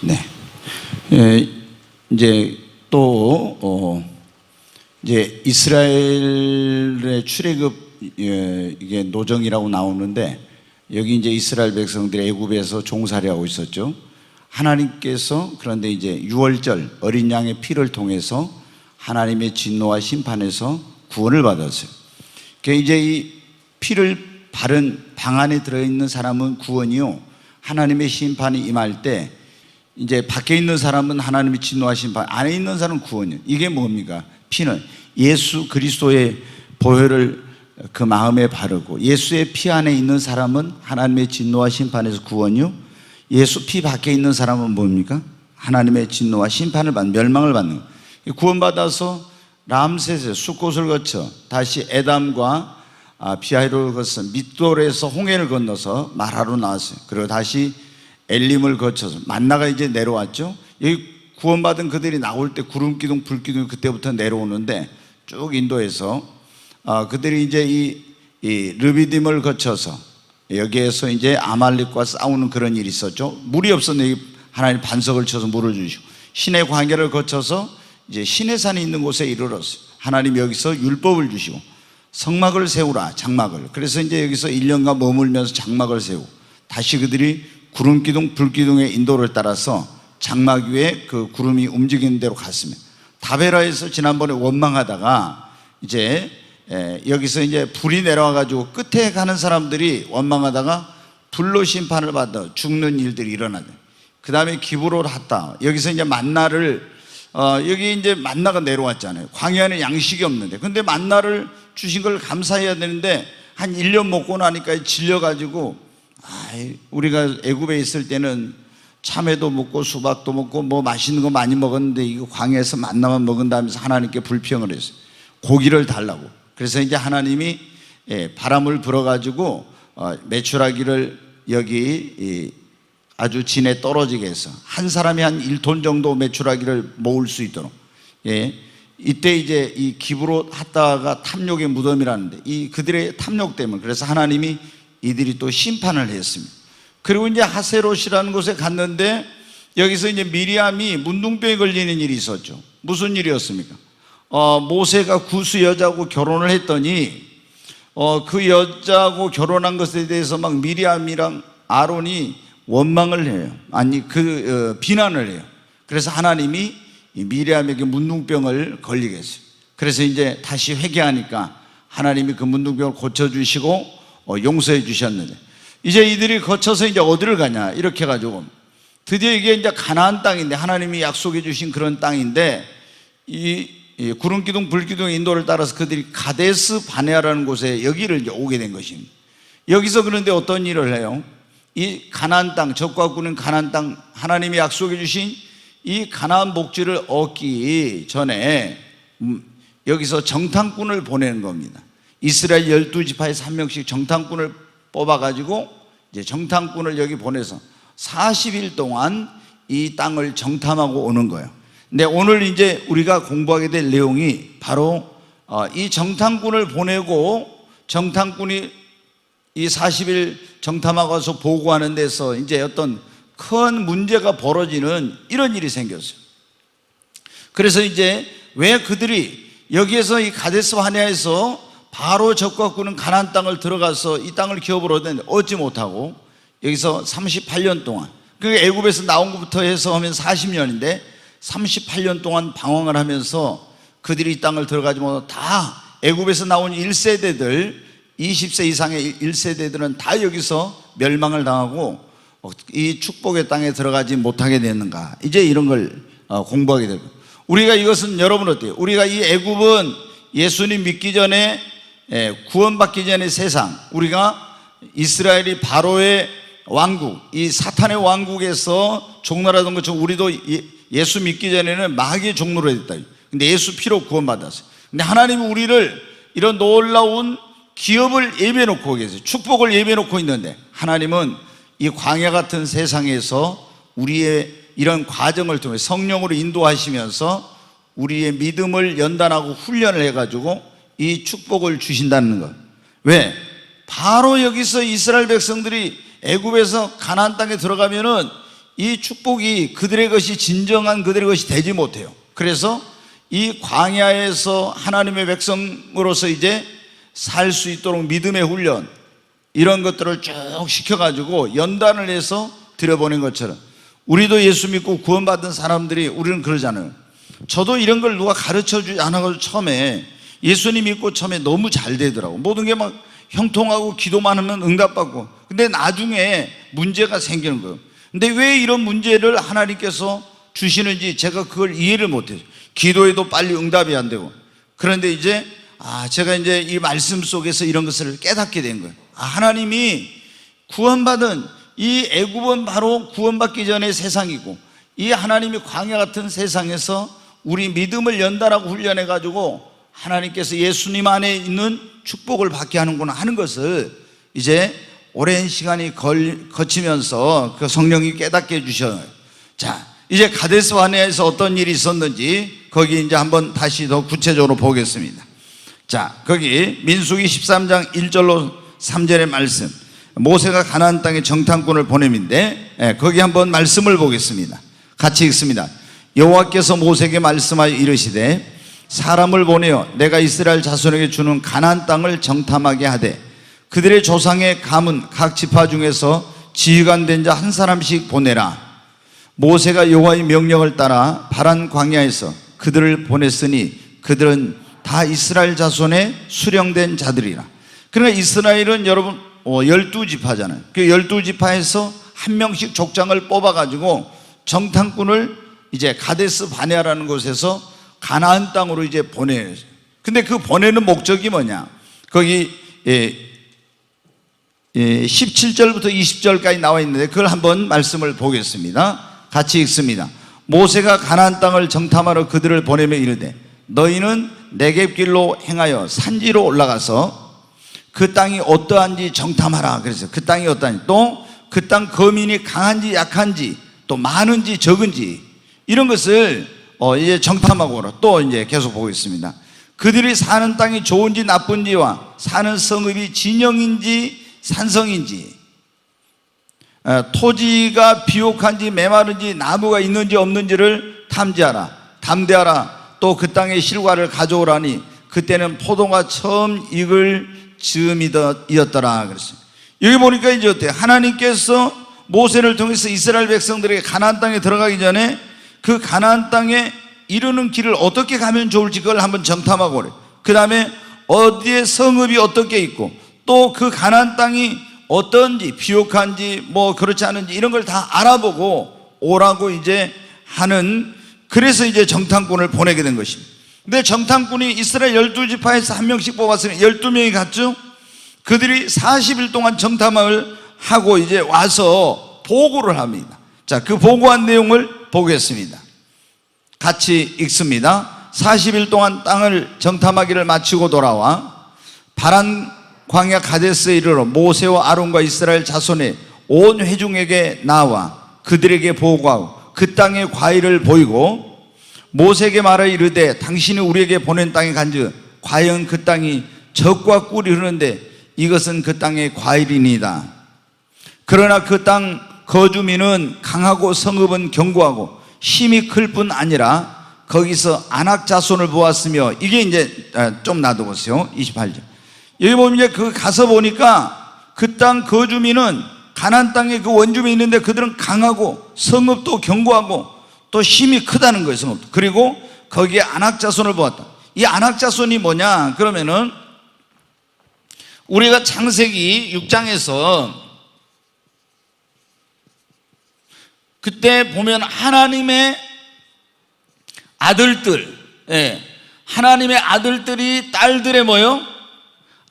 네. 이제 또 이제 이스라엘의 출애굽 이게 노정이라고 나오는데, 여기 이제 이스라엘 백성들이 애굽에서 종살이 하고 있었죠. 하나님께서 그런데 이제 유월절 어린 양의 피를 통해서 하나님의 진노와 심판에서 구원을 받았어요. 그러니까 이제 이 피를 바른 방 안에 들어있는 사람은 구원이요, 하나님의 심판이 임할 때 이제 밖에 있는 사람은 하나님의 진노와 심판, 안에 있는 사람은 구원이요. 이게 뭡니까? 피는 예수 그리스도의 보혈을 그 마음에 바르고, 예수의 피 안에 있는 사람은 하나님의 진노와 심판에서 구원이요, 예수 피 밖에 있는 사람은 뭡니까? 하나님의 진노와 심판을 받는, 멸망을 받는 거예요. 구원받아서 람셋의 숫곳을 거쳐 다시 에담과 비하이로를 거쳐 밑돌에서 홍해를 건너서 마라로 나왔어요. 그리고 다시 엘림을 거쳐서 만나가 이제 내려왔죠. 여기 구원받은 그들이 나올 때 구름기둥 불기둥이 그때부터 내려오는데, 쭉 인도에서 그들이 이제 이 르비딤을 거쳐서 여기에서 이제 아말렉과 싸우는 그런 일이 있었죠. 물이 없었는데 하나님 반석을 쳐서 물을 주시고, 신의 광야를 거쳐서 이제 신의 산이 있는 곳에 이르렀어요. 하나님 여기서 율법을 주시고 성막을 세우라, 장막을. 그래서 이제 여기서 1년간 머물면서 장막을 세우고, 다시 그들이 구름기둥 불기둥의 인도를 따라서 장막 위에 그 구름이 움직이는 대로 갔습니다. 다베라에서 지난번에 원망하다가 이제 여기서 이제 불이 내려와 가지고 끝에 가는 사람들이 원망하다가 불로 심판을 받아 죽는 일들이 일어나죠. 그 다음에 기브롯 핫다, 여기서 이제 만나를 여기 이제 만나가 내려왔잖아요. 광야에는 양식이 없는데, 근데 만나를 주신 걸 감사해야 되는데 한 1년 먹고 나니까 질려가지고, 우리가 애굽에 있을 때는 참외도 먹고 수박도 먹고 뭐 맛있는 거 많이 먹었는데 이거 광야에서 만나만 먹은다면서 하나님께 불평을 했어요. 고기를 달라고. 그래서 이제 하나님이 바람을 불어가지고 메추라기를 여기 아주 진에 떨어지게 해서 한 사람이 한 1톤 정도 메추라기를 모을 수 있도록, 이때 이제 이 기브롯 핫다가 탐욕의 무덤이라는데, 이 그들의 탐욕 때문에, 그래서 하나님이 이들이 또 심판을 했습니다. 그리고 이제 하세롯이라는 곳에 갔는데, 여기서 이제 미리암이 문둥병에 걸리는 일이 있었죠. 무슨 일이었습니까? 모세가 구스 여자하고 결혼을 했더니 그 여자하고 결혼한 것에 대해서 막 미리암이랑 아론이 원망을 해요. 비난을 해요. 그래서 하나님이 미리암에게 문둥병을 걸리게 했어요. 그래서 이제 다시 회개하니까 하나님이 그 문둥병을 고쳐주시고 용서해 주셨는데, 이제 이들이 거쳐서 이제 어디를 가냐, 이렇게 해가지고 드디어 이게 이제 가나안 땅인데, 하나님이 약속해 주신 그런 땅인데, 이 구름기둥 불기둥의 인도를 따라서 그들이 가데스 바네아라는 곳에 여기를 이제 오게 된 것입니다. 여기서 그런데 어떤 일을 해요? 이 가나안 땅, 적과 꾸는 가나안 땅, 하나님이 약속해 주신 이 가나안 복지를 얻기 전에 여기서 정탐꾼을 보내는 겁니다. 이스라엘 12지파에서 한 명씩 정탐꾼을 뽑아가지고 이제 정탐꾼을 여기 보내서 40일 동안 이 땅을 정탐하고 오는 거예요. 근데 오늘 이제 우리가 공부하게 될 내용이 바로 이 정탐꾼을 보내고, 정탐꾼이 이 40일 정탐하고 와서 보고하는 데서 이제 어떤 큰 문제가 벌어지는 이런 일이 생겼어요. 그래서 이제 왜 그들이 여기에서 이 가데스 바네아에서 바로 적과 꾸는 가나안 땅을 들어가서 이 땅을 기업을 얻었는데 얻지 못하고, 여기서 38년 동안, 그러니까 애굽에서 나온 것부터 해서 하면 40년인데 38년 동안 방황을 하면서 그들이 이 땅을 들어가지 못하고, 다 애굽에서 나온 1세대들, 20세 이상의 1세대들은 다 여기서 멸망을 당하고 이 축복의 땅에 들어가지 못하게 되는가, 이제 이런 걸 공부하게 되고, 우리가 이것은 여러분 어때요? 우리가 이 애굽은 예수님 믿기 전에, 구원받기 전의 세상, 우리가 이스라엘이 바로의 왕국, 이 사탄의 왕국에서 종노하던 것처럼 우리도 예수 믿기 전에는 마귀의 종노로 됐다. 근데 예수 피로 구원받았어요. 근데 하나님은 우리를 이런 놀라운 기업을 예배해놓고 계세요. 축복을 예배해놓고 있는데, 하나님은 이 광야 같은 세상에서 우리의 이런 과정을 통해 성령으로 인도하시면서 우리의 믿음을 연단하고 훈련을 해가지고 이 축복을 주신다는 것. 왜? 바로 여기서 이스라엘 백성들이 애굽에서 가나안 땅에 들어가면은 이 축복이 그들의 것이 진정한 그들의 것이 되지 못해요. 그래서 이 광야에서 하나님의 백성으로서 이제 살 수 있도록 믿음의 훈련, 이런 것들을 쭉 시켜가지고 연단을 해서 들여보낸 것처럼, 우리도 예수 믿고 구원받은 사람들이 우리는 그러잖아요. 저도 이런 걸 누가 가르쳐주지 않아가지고 처음에 예수님 믿고 처음에 너무 잘 되더라고. 모든 게 막 형통하고 기도만 하면 응답받고. 근데 나중에 문제가 생기는 거예요. 근데 왜 이런 문제를 하나님께서 주시는지 제가 그걸 이해를 못해요. 기도해도 빨리 응답이 안 되고. 그런데 이제 제가 이제 이 말씀 속에서 이런 것을 깨닫게 된 거예요. 하나님이 구원받은 이 애굽은 바로 구원받기 전의 세상이고, 이 하나님이 광야 같은 세상에서 우리 믿음을 연단하고 훈련해 가지고 하나님께서 예수님 안에 있는 축복을 받게 하는구나 하는 것을 이제 오랜 시간이 거치면서 그 성령이 깨닫게 해주셔요. 자, 이제 가데스 바네아에서 어떤 일이 있었는지 거기 이제 한번 다시 더 구체적으로 보겠습니다. 자, 거기 민수기 13장 1절로 3절의 말씀, 모세가 가나안 땅에 정탐꾼을 보냄인데, 거기 한번 말씀을 보겠습니다. 같이 읽습니다. 여호와께서 모세에게 말씀하여 이르시되, 사람을 보내어 내가 이스라엘 자손에게 주는 가나안 땅을 정탐하게 하되 그들의 조상의 가문 각 지파 중에서 지휘관 된 자 한 사람씩 보내라. 모세가 여호와의 명령을 따라 바란 광야에서 그들을 보냈으니 그들은 다 이스라엘 자손의 수령된 자들이라. 그러니까 이스라엘은 여러분 12지파잖아요. 그 12지파에서 한 명씩 족장을 뽑아가지고 정탐꾼을 이제 가데스 바네아라는 곳에서 가나안 땅으로 이제 보내요. 근데 그 보내는 목적이 뭐냐? 거기 17절부터 20절까지 나와 있는데 그걸 한번 말씀을 보겠습니다. 같이 읽습니다. 모세가 가나안 땅을 정탐하러 그들을 보내며 이르되, 너희는 네겝길로 행하여 산지로 올라가서 그 땅이 어떠한지 정탐하라. 그래서 그 땅이 어떠한지, 또 그 땅 거민이 강한지 약한지, 또 많은지 적은지, 이런 것을 이제 정탐하고 오라. 또 이제 계속 보겠습니다. 그들이 사는 땅이 좋은지 나쁜지와 사는 성읍이 진영인지 산성인지, 토지가 비옥한지 메마른지 나무가 있는지 없는지를 탐지하라. 담대하라. 또 그 땅의 실과를 가져오라니 그때는 포도가 처음 익을 즈음이었더라. 그랬어요. 여기 보니까 이제 어때요? 하나님께서 모세를 통해서 이스라엘 백성들에게 가나안 땅에 들어가기 전에 그 가나안 땅에 이르는 길을 어떻게 가면 좋을지 그걸 한번 정탐하고 그래. 그 다음에 어디에 성읍이 어떻게 있고, 또 그 가나안 땅이 어떤지, 비옥한지 뭐 그렇지 않은지 이런 걸 다 알아보고 오라고 이제 하는, 그래서 이제 정탐꾼을 보내게 된 것입니다. 근데 정탐꾼이 이스라엘 12지파에서 한 명씩 뽑았으니 12명이 갔죠. 그들이 40일 동안 정탐을 하고 이제 와서 보고를 합니다. 자, 그 보고한 내용을 보겠습니다. 같이 읽습니다. 40일 동안 땅을 정탐하기를 마치고 돌아와 바란 광야 가데스에 이르러 모세와 아론과 이스라엘 자손의 온 회중에게 나와 그들에게 보고하고 그 땅의 과일을 보이고 모세에게 말하여 이르되, 당신이 우리에게 보낸 땅에 간즉 과연 그 땅이 젖과 꿀이 흐르는데 이것은 그 땅의 과일이니이다. 그러나 그 땅 거주민은 강하고 성읍은 견고하고 힘이 클 뿐 아니라 거기서 아낙 자손을 보았으며, 이게 이제 좀 놔두보세요. 28절. 여기 보면 이제 그 가서 보니까 그 땅 거주민은 가나안 땅에 그 원주민이 있는데 그들은 강하고 성읍도 견고하고 또 힘이 크다는 거예요. 성읍도. 그리고 거기에 아낙 자손을 보았다. 이 아낙 자손이 뭐냐 그러면은, 우리가 창세기 6장에서 그때 보면 하나님의 아들들, 하나님의 아들들이 딸들의 뭐요?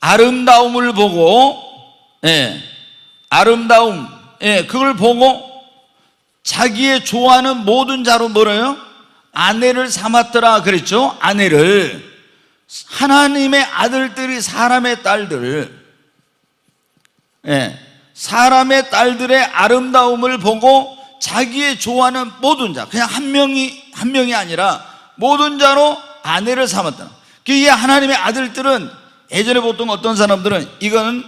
아름다움을 보고, 아름다움, 그걸 보고 자기의 좋아하는 모든 자로 뭐래요? 아내를 삼았더라 그랬죠. 아내를. 하나님의 아들들이 사람의 딸들, 사람의 딸들의 아름다움을 보고 자기의 좋아하는 모든 자, 그냥 한 명이 아니라 모든 자로 아내를 삼았다. 이게 하나님의 아들들은, 예전에 보통 어떤 사람들은 이거는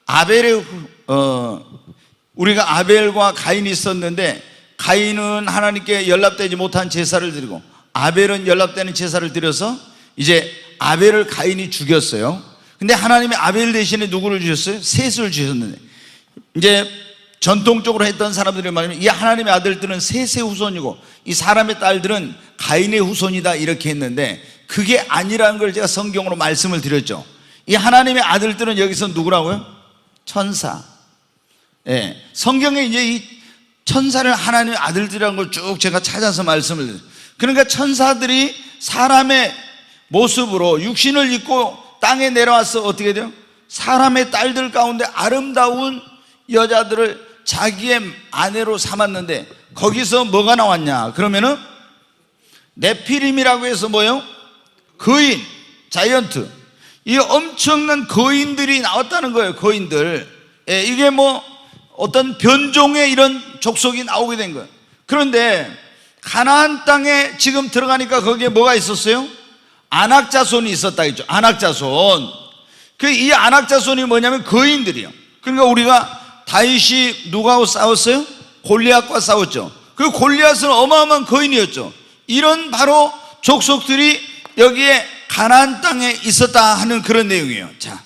아벨의 우리가 아벨과 가인이 있었는데 가인은 하나님께 연락되지 못한 제사를 드리고 아벨은 연락되는 제사를 드려서 이제 아벨을 가인이 죽였어요. 근데 하나님이 아벨 대신에 누구를 주셨어요? 셋을 주셨는데, 이제 전통적으로 했던 사람들이 말하면 이 하나님의 아들들은 셋의 후손이고 이 사람의 딸들은 가인의 후손이다 이렇게 했는데, 그게 아니라는 걸 제가 성경으로 말씀을 드렸죠. 이 하나님의 아들들은 여기서 누구라고요? 천사. 예, 성경에 이제 이 천사를 하나님의 아들들이라는 걸 쭉 제가 찾아서 말씀을 드렸어요. 그러니까 천사들이 사람의 모습으로 육신을 입고 땅에 내려와서 어떻게 돼요? 사람의 딸들 가운데 아름다운 여자들을 자기의 아내로 삼았는데, 거기서 뭐가 나왔냐 그러면은 네피림이라고 해서 뭐예요? 거인, 자이언트. 이 엄청난 거인들이 나왔다는 거예요. 거인들. 예, 이게 뭐 어떤 변종의 이런 족속이 나오게 된 거예요. 그런데 가나안 땅에 지금 들어가니까 거기에 뭐가 있었어요? 안악자손이 있었다 했죠. 안악자손. 이 안악자손이 뭐냐면 거인들이요. 그러니까 우리가 다윗이 누구하고 싸웠어요? 골리앗과 싸웠죠. 그 골리앗은 어마어마한 거인이었죠. 이런 바로 족속들이 여기에 가나안 땅에 있었다 하는 그런 내용이에요. 자,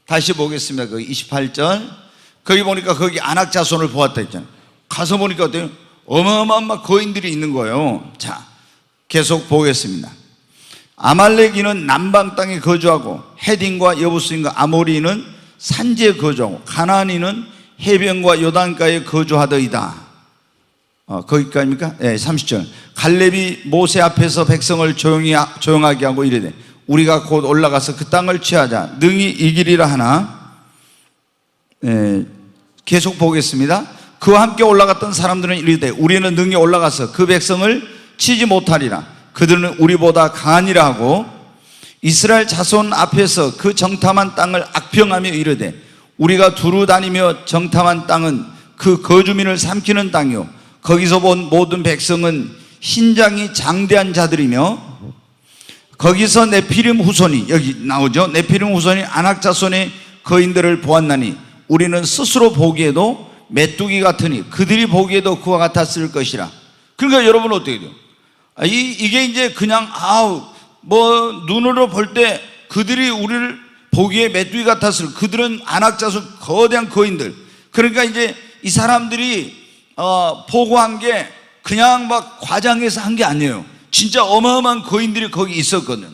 다시 보겠습니다. 그 28절. 거기 보니까 거기 안악자손을 보았다 했잖아요. 가서 보니까 어때요? 어마어마한 거인들이 있는 거예요. 자, 계속 보겠습니다. 아말렉인은 남방 땅에 거주하고 헤딘과 여부스인과 아모리인은 산지에 거주하고 가나안인은 해변과 요단가에 거주하더이다. 거기까지입니까? 네, 30절. 갈렙이 모세 앞에서 백성을 조용하게 하고 이르되 우리가 곧 올라가서 그 땅을 취하자 능히 이기리라 하나. 계속 보겠습니다. 그와 함께 올라갔던 사람들은 이르되 우리는 능히 올라가서 그 백성을 치지 못하리라. 그들은 우리보다 강하니라 하고 이스라엘 자손 앞에서 그 정탐한 땅을 악평하며 이르되 우리가 두루 다니며 정탐한 땅은 그 거주민을 삼키는 땅이요 거기서 본 모든 백성은 신장이 장대한 자들이며 거기서 네피림 후손이, 여기 나오죠. 네피림 후손이 안악자손의 거인들을 보았나니 우리는 스스로 보기에도 메뚜기 같으니 그들이 보기에도 그와 같았을 것이라. 그러니까 여러분 어떻게 돼요? 이게 이제 그냥 뭐 눈으로 볼 때 그들이 우리를 보기에 메뚜기 같았을, 그들은 안악자손 거대한 거인들. 그러니까 이제 이 사람들이 보고한 게 그냥 막 과장해서 한 게 아니에요. 진짜 어마어마한 거인들이 거기 있었거든.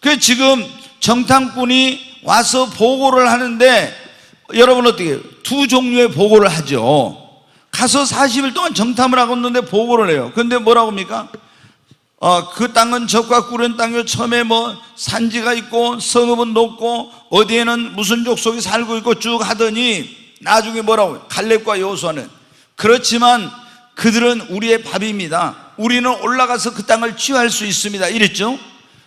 그래서 지금 정탐꾼이 와서 보고를 하는데 여러분 어떻게 해요? 두 종류의 보고를 하죠. 가서 40일 동안 정탐을 하고 있는데 보고를 해요. 그런데 뭐라고 합니까? 그 땅은 적과 꿀은 땅이요 처음에 뭐 산지가 있고 성읍은 높고 어디에는 무슨 족속이 살고 있고 쭉 하더니 나중에 뭐라고 해요? 갈렙과 여호수아는 그렇지만 그들은 우리의 밥입니다. 우리는 올라가서 그 땅을 취할 수 있습니다 이랬죠.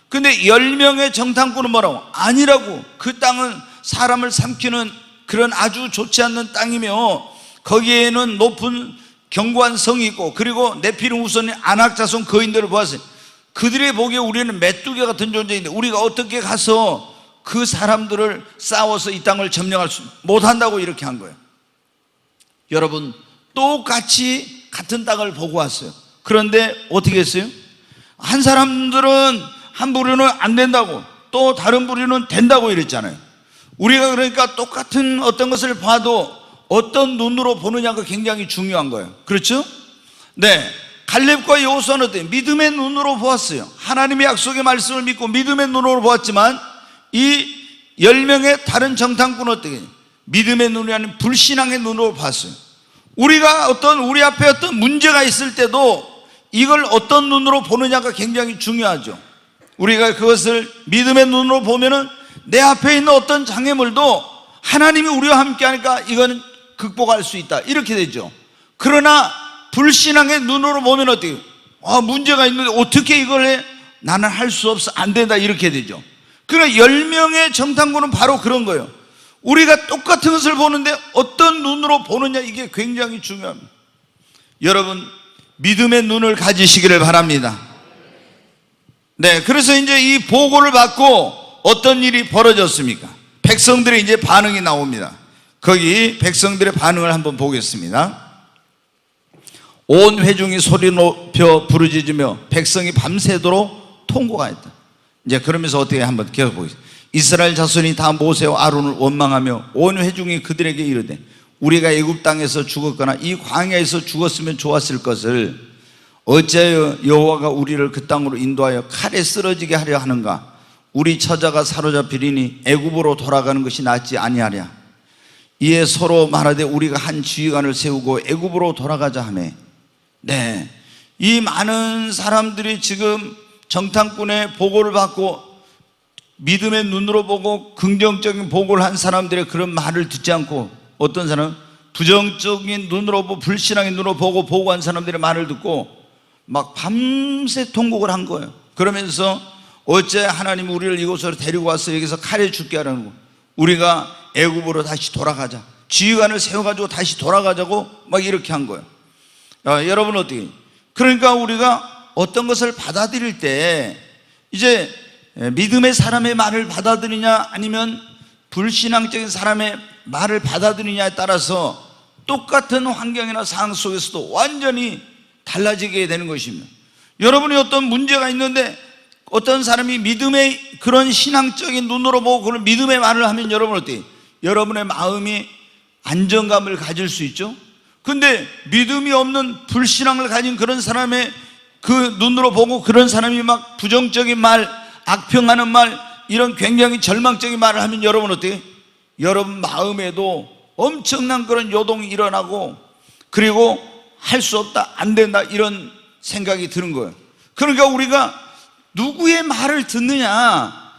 근데 10명의 정탐꾼은 뭐라고? 아니라고. 그 땅은 사람을 삼키는 그런 아주 좋지 않는 땅이며 거기에는 높은 견고한 성이 있고 그리고 네피림 후손의 안악자손 거인들을 보았어요. 그들의 보기에 우리는 메뚜기 같은 존재인데 우리가 어떻게 가서 그 사람들을 싸워서 이 땅을 점령할 수 못한다고 이렇게 한 거예요. 여러분 똑같이 같은 땅을 보고 왔어요. 그런데 어떻게 했어요? 한 사람들은 한 부류는 안 된다고 또 다른 부류는 된다고 이랬잖아요. 우리가 그러니까 똑같은 어떤 것을 봐도 어떤 눈으로 보느냐가 굉장히 중요한 거예요. 그렇죠? 네, 갈렙과 여호수아는 어때요? 믿음의 눈으로 보았어요. 하나님의 약속의 말씀을 믿고 믿음의 눈으로 보았지만 이 10명의 다른 정탐꾼은 어떻게? 믿음의 눈이 아닌 불신앙의 눈으로 봤어요. 우리가 우리 앞에 어떤 문제가 있을 때도 이걸 어떤 눈으로 보느냐가 굉장히 중요하죠. 우리가 그것을 믿음의 눈으로 보면은 내 앞에 있는 어떤 장애물도 하나님이 우리와 함께 하니까 이거는 극복할 수 있다 이렇게 되죠. 그러나 불신앙의 눈으로 보면 어떻게 해요? 문제가 있는데 어떻게 이걸 해? 나는 할 수 없어, 안 된다 이렇게 되죠. 그러니까 10명의 정탐꾼은 바로 그런 거예요. 우리가 똑같은 것을 보는데 어떤 눈으로 보느냐 이게 굉장히 중요합니다. 여러분 믿음의 눈을 가지시기를 바랍니다. 네, 그래서 이제 이 보고를 받고 어떤 일이 벌어졌습니까? 백성들의 이제 반응이 나옵니다. 거기 백성들의 반응을 한번 보겠습니다. 온 회중이 소리 높여 부르짖으며 백성이 밤새도록 통곡하였다. 이제 그러면서 어떻게 한번 계속 보겠습니다. 이스라엘 자손이 다 모세와 아론을 원망하며 온 회중이 그들에게 이르되 우리가 애굽 땅에서 죽었거나 이 광야에서 죽었으면 좋았을 것을 어찌하여 여호와가 우리를 그 땅으로 인도하여 칼에 쓰러지게 하려 하는가? 우리 처자가 사로잡히리니 애굽으로 돌아가는 것이 낫지 아니하랴. 이에 서로 말하되 우리가 한 지휘관을 세우고 애굽으로 돌아가자 하매, 네, 이 많은 사람들이 지금 정탐꾼의 보고를 받고 믿음의 눈으로 보고 긍정적인 보고를 한 사람들의 그런 말을 듣지 않고 어떤 사람은 부정적인 눈으로 보고 불신앙의 눈으로 보고 보고한 사람들의 말을 듣고 막 밤새 통곡을 한 거예요. 그러면서 어째 하나님 우리를 이곳으로 데리고 와서 여기서 칼에 죽게 하라는 거, 우리가 애굽으로 다시 돌아가자, 지휘관을 세워가지고 다시 돌아가자고 막 이렇게 한 거예요. 여러분 어떻게, 그러니까 우리가 어떤 것을 받아들일 때 이제 믿음의 사람의 말을 받아들이냐 아니면 불신앙적인 사람의 말을 받아들이냐에 따라서 똑같은 환경이나 상황 속에서도 완전히 달라지게 되는 것입니다. 여러분이 어떤 문제가 있는데 어떤 사람이 믿음의 그런 신앙적인 눈으로 보고 그런 믿음의 말을 하면 여러분 어때요? 여러분의 마음이 안정감을 가질 수 있죠. 근데 믿음이 없는 불신앙을 가진 그런 사람의 그 눈으로 보고 그런 사람이 막 부정적인 말, 악평하는 말, 이런 굉장히 절망적인 말을 하면 여러분 어때요? 여러분 마음에도 엄청난 그런 요동이 일어나고 그리고 할 수 없다, 안 된다, 이런 생각이 드는 거예요. 그러니까 우리가 누구의 말을 듣느냐,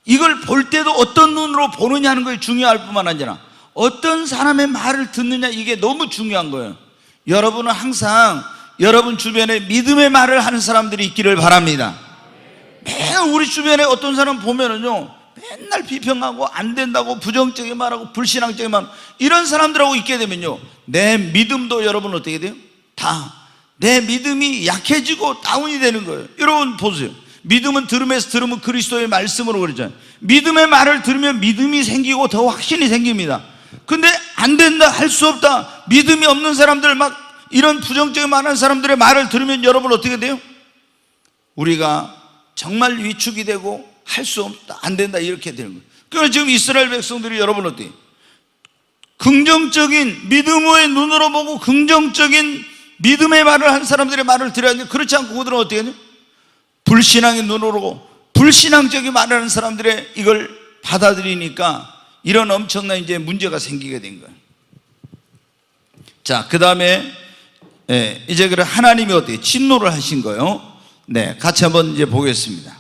이걸 볼 때도 어떤 눈으로 보느냐 하는 것이 중요할 뿐만 아니라 어떤 사람의 말을 듣느냐, 이게 너무 중요한 거예요. 여러분은 항상 여러분 주변에 믿음의 말을 하는 사람들이 있기를 바랍니다. 맨날 우리 주변에 어떤 사람 보면은요, 맨날 비평하고 안 된다고 부정적인 말하고 불신앙적인 말, 이런 사람들하고 있게 되면요, 내 믿음도 여러분 어떻게 돼요? 다 내 믿음이 약해지고 다운이 되는 거예요. 여러분 보세요. 믿음은 들음에서 들으면 그리스도의 말씀으로 그러잖아요. 믿음의 말을 들으면 믿음이 생기고 더 확신이 생깁니다. 근데 안 된다, 할 수 없다, 믿음이 없는 사람들, 막 이런 부정적인 말하는 사람들의 말을 들으면 여러분 어떻게 돼요? 우리가 정말 위축이 되고 할 수 없다, 안 된다, 이렇게 되는 거예요. 그래서 지금 이스라엘 백성들이 여러분 어때요? 긍정적인 믿음의 눈으로 보고 긍정적인 믿음의 말을 한 사람들의 말을 들어야 하는데, 그렇지 않고 그들은 어떻게 하냐? 불신앙의 눈으로 불신앙적인 말을 하는 사람들의 이걸 받아들이니까 이런 엄청난 이제 문제가 생기게 된 거예요. 자, 그 다음에 이제 그래 하나님이 어떻게 진노를 하신 거예요? 네, 같이 한번 이제 보겠습니다.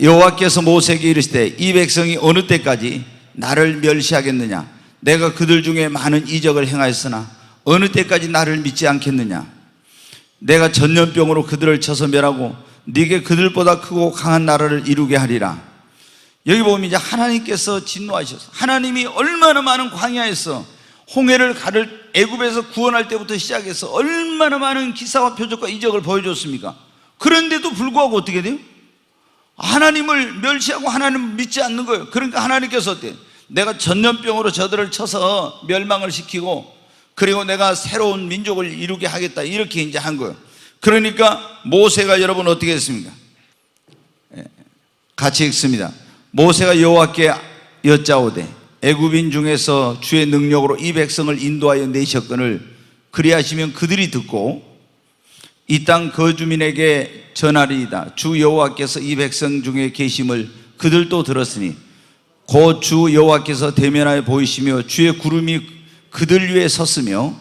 여호와께서 모세에게 이르시되 이 백성이 어느 때까지 나를 멸시하겠느냐? 내가 그들 중에 많은 이적을 행하였으나 어느 때까지 나를 믿지 않겠느냐? 내가 전염병으로 그들을 쳐서 멸하고 네게 그들보다 크고 강한 나라를 이루게 하리라. 여기 보면 이제 하나님께서 진노하셔서, 하나님이 얼마나 많은 광야에서 홍해를 가를 애굽에서 구원할 때부터 시작해서 얼마나 많은 기사와 표적과 이적을 보여줬습니까? 그런데도 불구하고 어떻게 돼요? 하나님을 멸시하고 하나님을 믿지 않는 거예요. 그러니까 하나님께서 어때요? 내가 전염병으로 저들을 쳐서 멸망을 시키고 그리고 내가 새로운 민족을 이루게 하겠다, 이렇게 이제 한 거예요. 그러니까 모세가 여러분 어떻게 했습니까? 같이 읽습니다. 모세가 여호와께 여짜오되 애굽인 중에서 주의 능력으로 이 백성을 인도하여 내셨거늘 그리하시면 그들이 듣고 이 땅 거주민에게 전하리이다. 주 여호와께서 이 백성 중에 계심을 그들도 들었으니 곧 주 여호와께서 대면하여 보이시며 주의 구름이 그들 위에 섰으며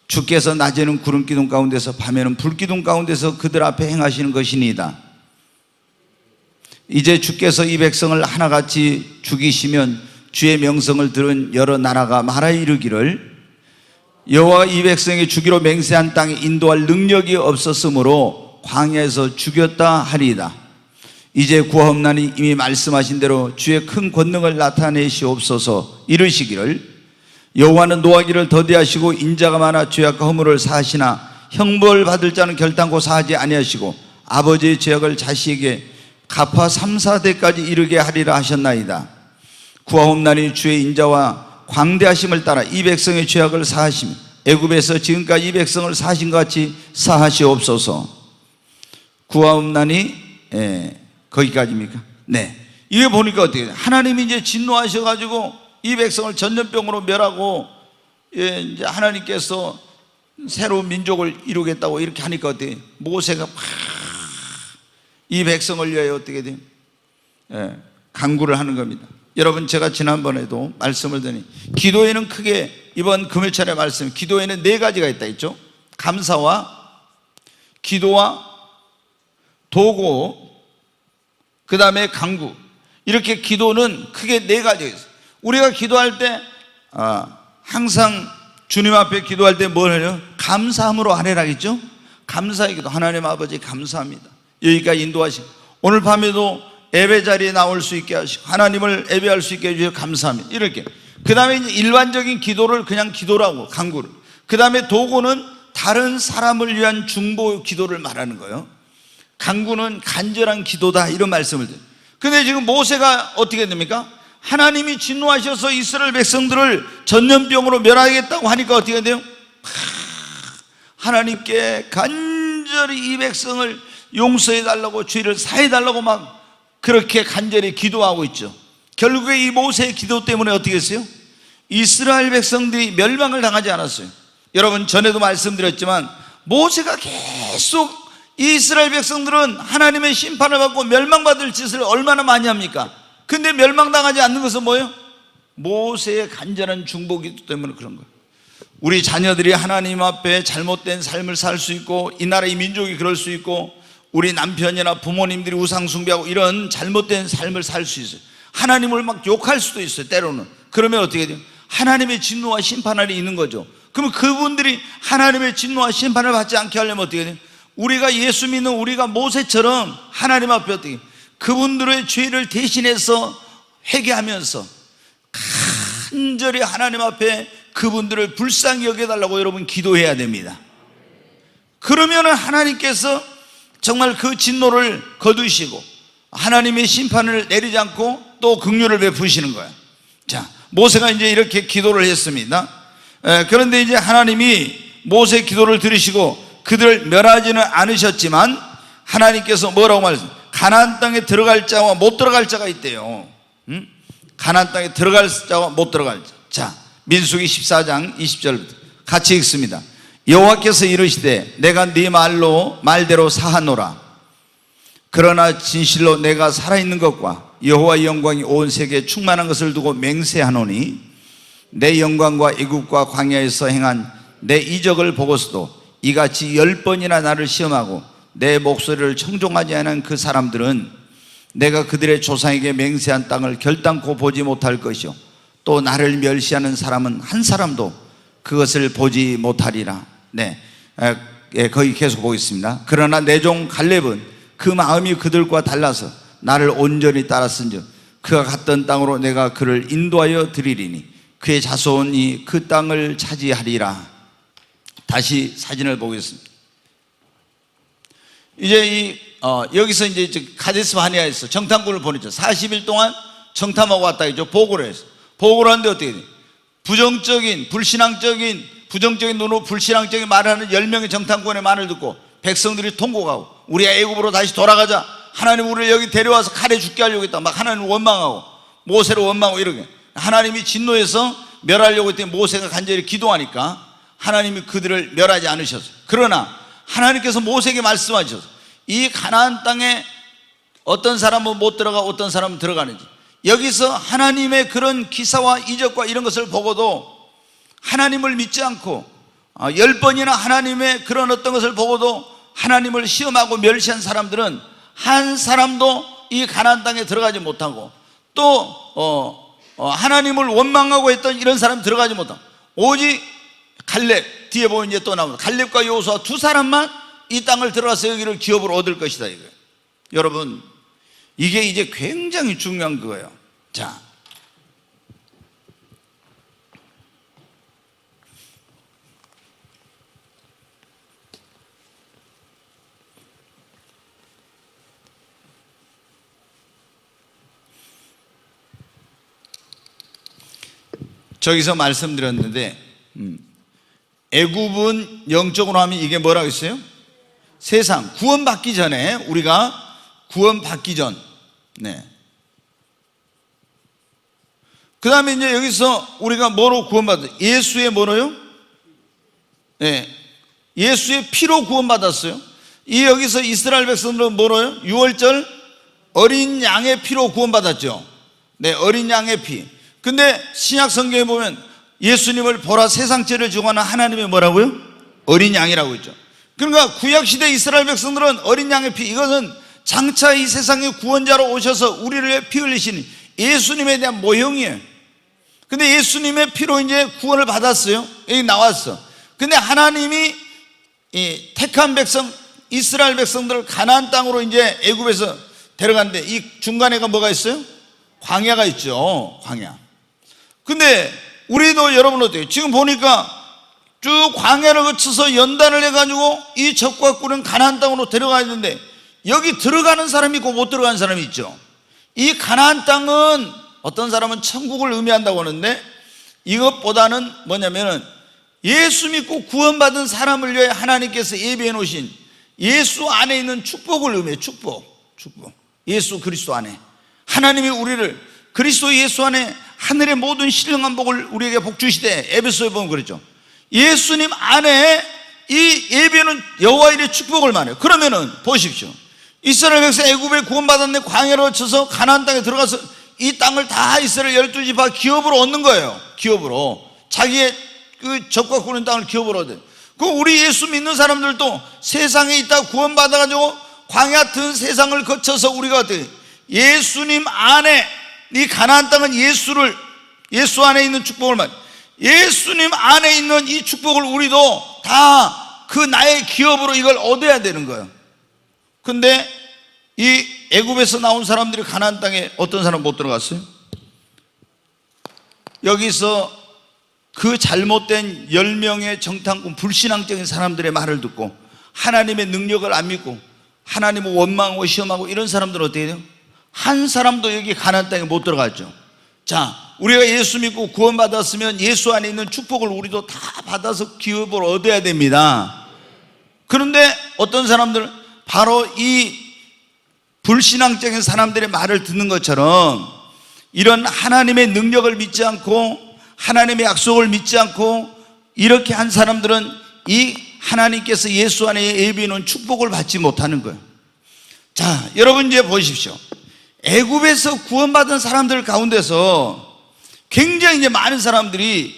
주께서 낮에는 구름 기둥 가운데서 밤에는 불 기둥 가운데서 그들 앞에 행하시는 것이니이다. 이제 주께서 이 백성을 하나같이 죽이시면 주의 명성을 들은 여러 나라가 말하여 이르기를 여호와가 이 백성이 주기로 맹세한 땅에 인도할 능력이 없었으므로 광야에서 죽였다 하리이다. 이제 구하옵나니 이미 말씀하신 대로 주의 큰 권능을 나타내시옵소서. 이르시기를 여호와는 노하기를 더디하시고 인자가 많아 죄악과 허물을 사하시나 형벌 받을 자는 결단코 사하지 아니하시고 아버지의 죄악을 자식에게 갚아 3, 4대까지 이르게 하리라 하셨나이다. 구하옵나니 주의 인자와 광대하심을 따라 이 백성의 죄악을 사하시며 애굽에서 지금까지 이 백성을 사신 것 같이 사하시옵소서. 구하옵나니 거기까지입니까? 네. 이게 보니까 어떻게 돼요? 하나님이 이제 진노하셔가지고 이 백성을 전염병으로 멸하고 이제 하나님께서 새로운 민족을 이루겠다고 이렇게 하니까 어떻게 돼요? 모세가 막 이 백성을 위하여 어떻게 돼요? 간구를 하는 겁니다. 여러분, 제가 지난번에도 말씀을 드리니 기도에는 크게 이번 금요일에 말씀, 기도에는 네 가지가 있다 했죠. 감사와 기도와 도고, 그 다음에 간구. 이렇게 기도는 크게 네 가지가 있어요. 우리가 기도할 때 항상 주님 앞에 기도할 때 뭘 해요? 감사함으로 하래라겠죠. 감사의 기도. 하나님 아버지 감사합니다. 여기까지 인도하시고 오늘 밤에도 예배 자리에 나올 수 있게 하시고 하나님을 예배할 수 있게 해주셔서 감사합니다. 이렇게. 그 다음에 이제 일반적인 기도를 그냥 기도라고, 간구를. 그 다음에 도구는 다른 사람을 위한 중보 기도를 말하는 거예요. 간구는 간절한 기도다, 이런 말씀을 드려요. 근데 지금 모세가 어떻게 됩니까? 하나님이 진노하셔서 이스라엘 백성들을 전염병으로 멸하겠다고 하니까 어떻게 돼요? 하나님께 간절히 이 백성을 용서해 달라고, 죄를 사해 달라고 막 그렇게 간절히 기도하고 있죠. 결국에 이 모세의 기도 때문에 어떻게 했어요? 이스라엘 백성들이 멸망을 당하지 않았어요. 여러분, 전에도 말씀드렸지만 모세가 계속 이 이스라엘 백성들은 하나님의 심판을 받고 멸망받을 짓을 얼마나 많이 합니까? 근데 멸망당하지 않는 것은 뭐예요? 모세의 간절한 중보기도 때문에 그런 거예요. 우리 자녀들이 하나님 앞에 잘못된 삶을 살 수 있고, 이 나라의 민족이 그럴 수 있고, 우리 남편이나 부모님들이 우상숭배하고 이런 잘못된 삶을 살 수 있어요. 하나님을 막 욕할 수도 있어요, 때로는. 그러면 어떻게 돼요? 하나님의 진노와 심판이 있는 거죠. 그러면 그분들이 하나님의 진노와 심판을 받지 않게 하려면 어떻게 돼요? 우리가 예수 믿는 우리가 모세처럼 하나님 앞에 어떻게 그분들의 죄를 대신해서 회개하면서 간절히 하나님 앞에 그분들을 불쌍히 여겨달라고 여러분 기도해야 됩니다. 그러면은 하나님께서 정말 그 진노를 거두시고 하나님의 심판을 내리지 않고 또 긍휼을 베푸시는 거예요. 자, 모세가 이제 이렇게 기도를 했습니다. 그런데 이제 하나님이 모세의 기도를 들으시고 그들을 멸하지는 않으셨지만 하나님께서 뭐라고 말했어요? 가나안 땅에 들어갈 자와 못 들어갈 자가 있대요. 가나안 땅에 들어갈 자와 못 들어갈 자. 자, 민수기 14장 20절부터 같이 읽습니다. 여호와께서 이르시되 내가 네 말대로 사하노라. 그러나 진실로 내가 살아있는 것과 여호와의 영광이 온 세계에 충만한 것을 두고 맹세하노니 내 영광과 애굽과 광야에서 행한 내 이적을 보고서도 이같이 10번이나 나를 시험하고 내 목소리를 청종하지 않은 그 사람들은 내가 그들의 조상에게 맹세한 땅을 결단코 보지 못할 것이요 또 나를 멸시하는 사람은 한 사람도 그것을 보지 못하리라. 네, 거기 계속 보겠습니다. 그러나 내 종 갈렙은 그 마음이 그들과 달라서 나를 온전히 따랐은즉 그가 갔던 땅으로 내가 그를 인도하여 드리리니 그의 자손이 그 땅을 차지하리라. 다시 사진을 보겠습니다. 이제 여기서 이제 카데스 바네아에서 정탐꾼을 보냈죠. 40일 동안 정탐하고 왔다 했죠. 보고를 했어. 보고를 하는데 어떻게 돼? 부정적인, 부정적인 눈으로 불신앙적인 말을 하는 10명의 정탐꾼의 말을 듣고 백성들이 통곡하고 우리가 애굽으로 다시 돌아가자. 하나님 우리를 여기 데려와서 칼에 죽게 하려고 했다. 막 하나님 원망하고 모세를 원망하고 이렇게 하나님이 진노해서 멸하려고 했더니 모세가 간절히 기도하니까 하나님이 그들을 멸하지 않으셨어요. 그러나 하나님께서 모세에게 말씀하셔서 이 가나안 땅에 어떤 사람은 못 들어가 어떤 사람은 들어가는지 여기서 하나님의 그런 기사와 이적과 이런 것을 보고도 하나님을 믿지 않고 10번이나 하나님의 그런 어떤 것을 보고도 하나님을 시험하고 멸시한 사람들은 한 사람도 이 가나안 땅에 들어가지 못하고 또 하나님을 원망하고 했던 이런 사람이 들어가지 못하고 오직 갈렙, 뒤에 보면 이제 또 나옵니다. 갈렙과 여호수아 두 사람만 이 땅을 들어가서 여기를 기업으로 얻을 것이다 이거예요. 여러분, 이게 이제 굉장히 중요한 거예요. 자, 저기서 말씀드렸는데 애굽은 영적으로 하면 이게 뭐라고 했어요? 세상, 구원받기 전에, 우리가 구원받기 전. 네. 그 다음에 이제 여기서 우리가 뭐로 구원받았어요? 예수의 뭐로요? 네. 예수의 피로 구원받았어요. 이 여기서 이스라엘 백성들은 뭐로요? 유월절 어린 양의 피로 구원받았죠. 네, 어린 양의 피. 근데 신약 성경에 보면 예수님을 보라 세상 죄를 지고 하는 하나님의 뭐라고요? 어린 양이라고 있죠. 그러니까 구약시대 이스라엘 백성들은 어린 양의 피, 이것은 장차 이 세상의 구원자로 오셔서 우리를 위해 피 흘리신 예수님에 대한 모형이에요. 근데 예수님의 피로 이제 구원을 받았어요. 여기 나왔어. 근데 하나님이 이 택한 백성 이스라엘 백성들을 가나안 땅으로 이제 애굽에서 데려갔는데 이 중간에가 뭐가 있어요? 광야가 있죠. 광야. 근데 우리도 여러분 어때요? 지금 보니까 쭉 광야를 거쳐서 연단을 해가지고 이 적과 꿀은 가나안 땅으로 데려가야 되는데 여기 들어가는 사람이 있고 못 들어가는 사람이 있죠. 이 가나안 땅은 어떤 사람은 천국을 의미한다고 하는데 이것보다는 뭐냐면은 예수 믿고 구원받은 사람을 위해 하나님께서 예비해 놓으신 예수 안에 있는 축복을 의미해요. 축복. 예수 그리스도 안에 하나님이 우리를 그리스도 예수 안에 하늘의 모든 신령한 복을 우리에게 복 주시되, 에베소에 보면 그랬죠. 예수님 안에 이 예배는 여호와 일의 축복을 말해요. 그러면은 보십시오. 이스라엘 백성 애굽에 구원받았는데 광야를 거쳐서 가나안 땅에 들어가서 이 땅을 다 이스라엘 12지파 기업으로 얻는 거예요. 기업으로 자기의 그 적과 꾸는 땅을 기업으로 얻어요. 그 우리 예수 믿는 사람들도 세상에 있다 구원받아가지고 광야 같은 세상을 거쳐서 우리가 어떻게 예수님 안에, 이 가나안 땅은 예수 안에 있는 축복을 말해요. 예수님 안에 있는 이 축복을 우리도 다 그 나의 기업으로 이걸 얻어야 되는 거예요. 근데 이 애굽에서 나온 사람들이 가나안 땅에 어떤 사람 못 들어갔어요? 여기서 그 잘못된 10명의 정탐꾼 불신앙적인 사람들의 말을 듣고 하나님의 능력을 안 믿고 하나님을 원망하고 시험하고 이런 사람들은 어떻게 돼요? 한 사람도 여기 가나안 땅에 못 들어갔죠. 자, 우리가 예수 믿고 구원받았으면 예수 안에 있는 축복을 우리도 다 받아서 기업을 얻어야 됩니다. 그런데 어떤 사람들은 바로 이 불신앙적인 사람들의 말을 듣는 것처럼 이런 하나님의 능력을 믿지 않고 하나님의 약속을 믿지 않고 이렇게 한 사람들은 이 하나님께서 예수 안에 예비해 놓은 축복을 받지 못하는 거예요. 자, 여러분 이제 보십시오. 애굽에서 구원받은 사람들 가운데서 굉장히 이제 많은 사람들이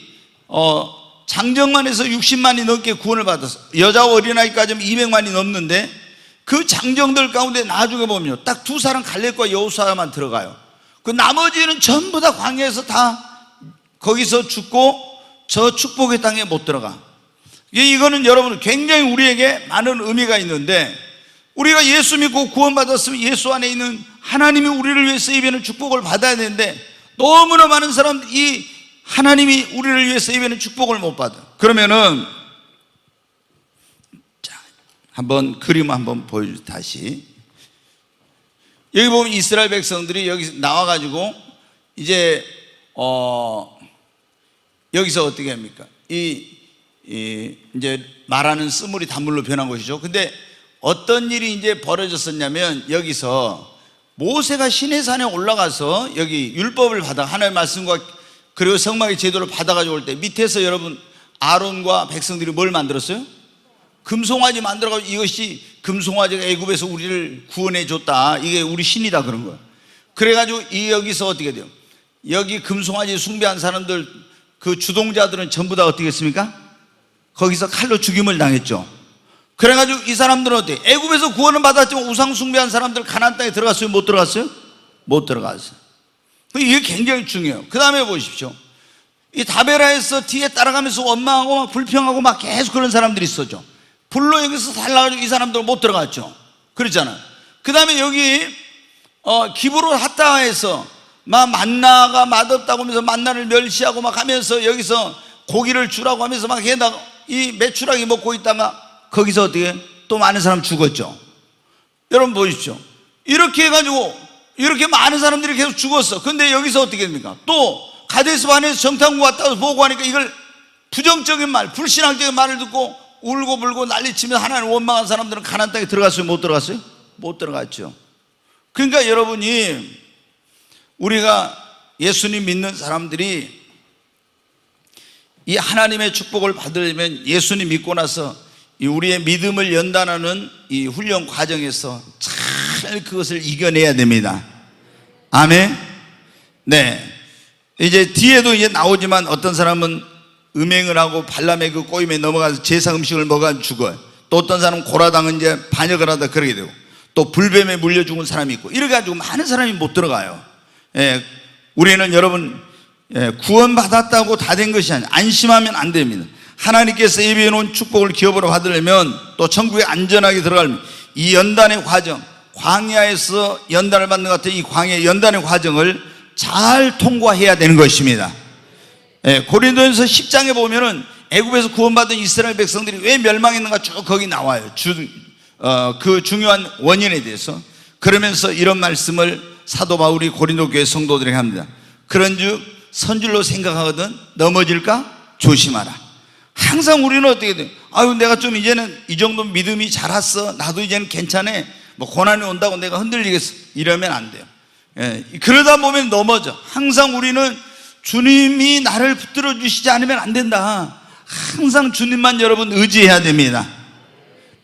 장정만 해서 60만이 넘게 구원을 받았어. 여자와 어린아이까지는 200만이 넘는데 그 장정들 가운데 나중에 보면 딱 두 사람 갈렙과 여호수아만 들어가요. 그 나머지는 전부 다 광야에서 다 거기서 죽고 저 축복의 땅에 못 들어가. 이거는 여러분 굉장히 우리에게 많은 의미가 있는데, 우리가 예수 믿고 구원받았으면 예수 안에 있는 하나님이 우리를 위해서 예비하는 축복을 받아야 되는데 너무나 많은 사람들이 이 하나님이 우리를 위해서 예비하는 축복을 못 받아. 그러면은 자, 한번 그림 한번 보여주세요. 다시 여기 보면 이스라엘 백성들이 여기 나와가지고 이제 여기서 어떻게 합니까? 이제 말하는 쓰물이 단물로 변한 것이죠. 근데 어떤 일이 이제 벌어졌었냐면 여기서 모세가 시내산에 올라가서 여기 율법을 받아 하나님의 말씀과 그리고 성막의 제도를 받아가지고 올 때 밑에서 여러분 아론과 백성들이 뭘 만들었어요? 금송아지 만들어가지고 이것이 금송아지가 애굽에서 우리를 구원해 줬다, 이게 우리 신이다 그런 거예요. 그래가지고 여기서 어떻게 돼요? 여기 금송아지 숭배한 사람들 그 주동자들은 전부 다 어떻게 했습니까? 거기서 칼로 죽임을 당했죠. 그래가지고 이 사람들은 어때요? 애굽에서 구원을 받았지만 우상 숭배한 사람들 가나안 땅에 들어갔어요? 못 들어갔어요? 못 들어갔어요. 이게 굉장히 중요해요. 그 다음에 보십시오. 이 다베라에서 뒤에 따라가면서 원망하고 막 불평하고 막 계속 그런 사람들이 있었죠. 불로 여기서 달라가지고 이 사람들은 못 들어갔죠. 그렇잖아요. 그 다음에 여기 기브로 핫다에서 막 만나가 맛없다고 하면서 만나를 멸시하고 막 하면서 여기서 고기를 주라고 하면서 막 해다가 이 메추라기 먹고 있다가 거기서 어떻게 또 많은 사람 죽었죠. 여러분 보십시오. 이렇게 해가지고 이렇게 많은 사람들이 계속 죽었어. 근데 여기서 어떻게 됩니까? 또 가데스 바네에서 정탐구 왔다고 보고하니까 이걸 부정적인 말, 불신앙적인 말을 듣고 울고 불고 난리치며 하나님 원망한 사람들은 가나안 땅에 들어갔어요? 못 들어갔어요? 못 들어갔죠. 그러니까 여러분이, 우리가 예수님 믿는 사람들이 이 하나님의 축복을 받으려면 예수님 믿고 나서 이 우리의 믿음을 연단하는 이 훈련 과정에서 잘 그것을 이겨내야 됩니다. 아멘. 네. 이제 뒤에도 이제 나오지만 어떤 사람은 음행을 하고 발람의 그 꼬임에 넘어가서 제사 음식을 먹어 죽어요. 또 어떤 사람은 고라당은 이제 반역을 하다 그러게 되고, 또 불뱀에 물려 죽은 사람이 있고, 이래 가지고 많은 사람이 못 들어가요. 예, 우리는 여러분, 예, 구원받았다고 다 된 것이 아니에요. 안심하면 안 됩니다. 하나님께서 예비해 놓은 축복을 기업으로 받으려면, 또 천국에 안전하게 들어가려면 이 연단의 과정, 광야에서 연단을 받는 것 같은 이 광야 연단의 과정을 잘 통과해야 되는 것입니다. 예, 고린도전서 10장에 보면은 애굽에서 구원받은 이스라엘 백성들이 왜 멸망했는가 쭉 거기 나와요. 그 중요한 원인에 대해서. 그러면서 이런 말씀을 사도 바울이 고린도 교회 성도들에게 합니다. 그런즉 선줄로 생각하거든 넘어질까 조심하라. 항상 우리는 어떻게 돼? 아유, 내가 좀 이제는 이 정도 믿음이 자랐어, 나도 이제는 괜찮아, 뭐 고난이 온다고 내가 흔들리겠어, 이러면 안 돼요. 예, 그러다 보면 넘어져. 항상 우리는 주님이 나를 붙들어 주시지 않으면 안 된다. 항상 주님만 여러분 의지해야 됩니다.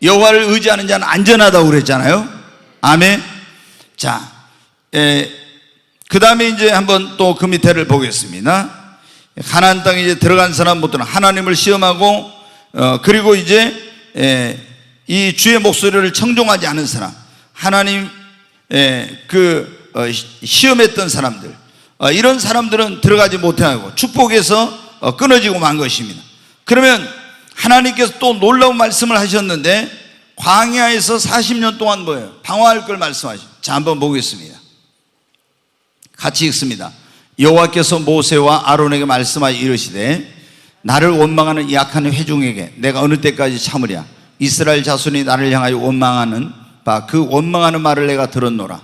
여호와를 의지하는 자는 안전하다고 그랬잖아요. 아멘. 자, 그 다음에 이제 한번 또 그 밑에를 보겠습니다. 가나안 땅에 이제 들어간 사람부터는 하나님을 시험하고, 그리고 이제 이 주의 목소리를 청종하지 않은 사람, 하나님 시험했던 사람들, 이런 사람들은 들어가지 못하고 축복에서 끊어지고 만 것입니다. 그러면 하나님께서 또 놀라운 말씀을 하셨는데, 광야에서 40년 동안 뭐예요? 방황할 걸 말씀하시죠. 자, 한번 보겠습니다. 같이 읽습니다. 여호와께서 모세와 아론에게 말씀하여 이르시되, 나를 원망하는 약한 회중에게 내가 어느 때까지 참으랴? 이스라엘 자손이 나를 향하여 원망하는 바 그 원망하는 말을 내가 들었노라.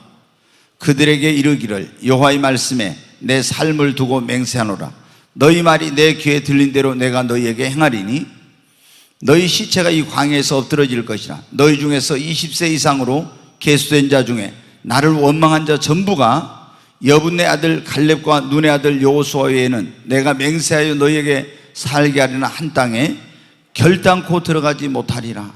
그들에게 이르기를, 여호와의 말씀에 내 삶을 두고 맹세하노라. 너희 말이 내 귀에 들린 대로 내가 너희에게 행하리니 너희 시체가 이 광야에서 엎드러질 것이라. 너희 중에서 20세 이상으로 계수된 자 중에 나를 원망한 자 전부가 여분네 아들 갈렙과 눈의 아들 여호수아 외에는 내가 맹세하여 너희에게 살게 하리나 한 땅에 결단코 들어가지 못하리라.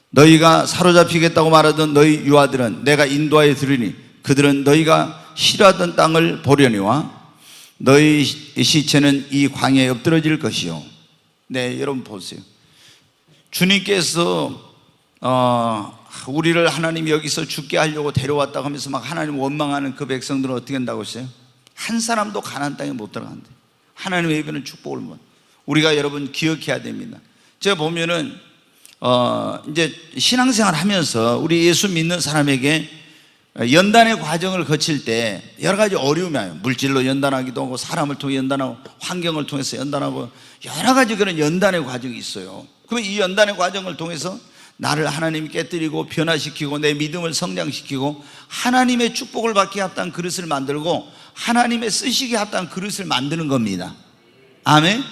너희가 사로잡히겠다고 말하던 너희 유아들은 내가 인도하여 들으니 그들은 너희가 싫어하던 땅을 보려니와 너희 시체는 이 광야에 엎드러질 것이요. 네, 여러분 보세요. 주님께서 우리를 하나님이 여기서 죽게 하려고 데려왔다고 하면서 막 하나님 원망하는 그 백성들은 어떻게 한다고 했어요? 한 사람도 가나안 땅에 못 들어간대. 하나님의 예비는 축복을 못. 우리가 여러분 기억해야 됩니다. 제가 보면은 이제 신앙생활 하면서 우리 예수 믿는 사람에게 연단의 과정을 거칠 때 여러 가지 어려움이 와요. 물질로 연단하기도 하고, 사람을 통해 연단하고, 환경을 통해서 연단하고, 여러 가지 그런 연단의 과정이 있어요. 그러면 이 연단의 과정을 통해서 나를 하나님이 깨뜨리고 변화시키고 내 믿음을 성장시키고 하나님의 축복을 받기에 합당한 그릇을 만들고 하나님의 쓰시기에 합당한 그릇을 만드는 겁니다. 아멘.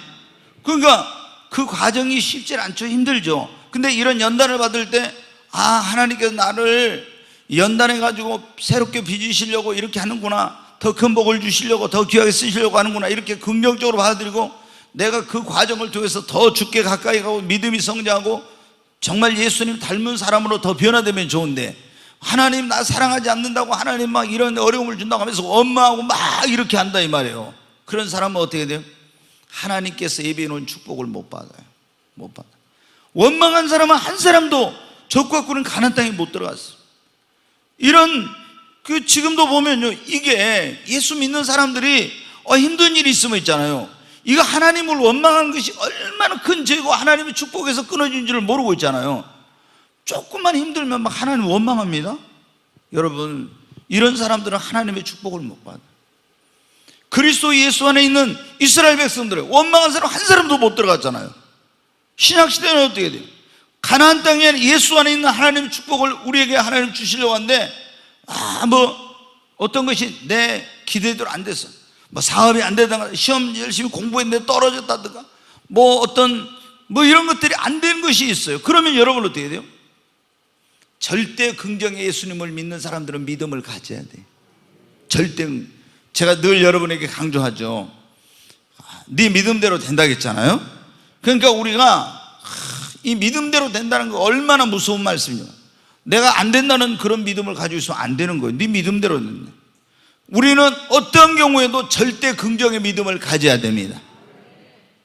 그러니까 그 과정이 쉽지 않죠. 힘들죠. 근데 이런 연단을 받을 때, 하나님께서 나를 연단해 가지고 새롭게 빚으시려고 이렇게 하는구나, 더 큰 복을 주시려고, 더 귀하게 쓰시려고 하는구나, 이렇게 긍정적으로 받아들이고 내가 그 과정을 통해서 더 주께 가까이 가고 믿음이 성장하고 정말 예수님 닮은 사람으로 더 변화되면 좋은데, 하나님 나 사랑하지 않는다고 하나님 막 이런 어려움을 준다고 하면서 원망하고 막 이렇게 한다 이 말이에요. 그런 사람은 어떻게 돼요? 하나님께서 예비해 놓은 축복을 못 받아요. 못 받아. 원망한 사람은 한 사람도 적과 꿀은 가나안 땅에 못 들어갔어. 이런 지금도 보면요, 이게 예수 믿는 사람들이 힘든 일이 있으면 있잖아요, 이거 하나님을 원망하는 것이 얼마나 큰 죄고 하나님의 축복에서 끊어진 줄을 모르고 있잖아요. 조금만 힘들면 막 하나님 원망합니다. 여러분, 이런 사람들은 하나님의 축복을 못 받아요. 그리스도 예수 안에 있는 이스라엘 백성들은 원망한 사람 한 사람도 못 들어갔잖아요. 신약시대는 어떻게 돼요? 가나안 땅에 예수 안에 있는 하나님의 축복을 우리에게 하나님 주시려고 하는데, 어떤 것이 내 기대대로 안 됐어. 사업이 안 되다가, 시험 열심히 공부했는데 떨어졌다든가, 뭐 어떤 뭐 이런 것들이 안 되는 것이 있어요. 그러면 여러분 어떻게 해야 돼요? 절대 긍정의 예수님을 믿는 사람들은 믿음을 가져야 돼요. 제가 늘 여러분에게 강조하죠. 네 믿음대로 된다고 했잖아요. 그러니까 우리가 이 믿음대로 된다는 거 얼마나 무서운 말씀이냐. 내가 안 된다는 그런 믿음을 가지고 있으면 안 되는 거예요. 네 믿음대로 된다. 우리는 어떤 경우에도 절대 긍정의 믿음을 가져야 됩니다.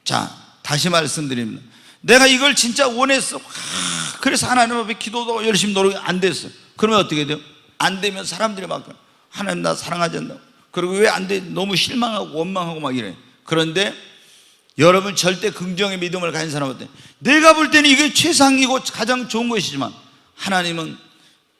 자, 다시 말씀드립니다. 내가 이걸 진짜 원했어. 그래서 하나님 앞에 기도도 열심히 노력이 안 됐어. 그러면 어떻게 돼요? 안 되면 사람들이 막 하나님 나 사랑하지 않나? 그리고 왜 안 돼? 너무 실망하고 원망하고 막 이래. 그런데 여러분 절대 긍정의 믿음을 가진 사람한테 내가 볼 때는 이게 최상이고 가장 좋은 것이지만 하나님은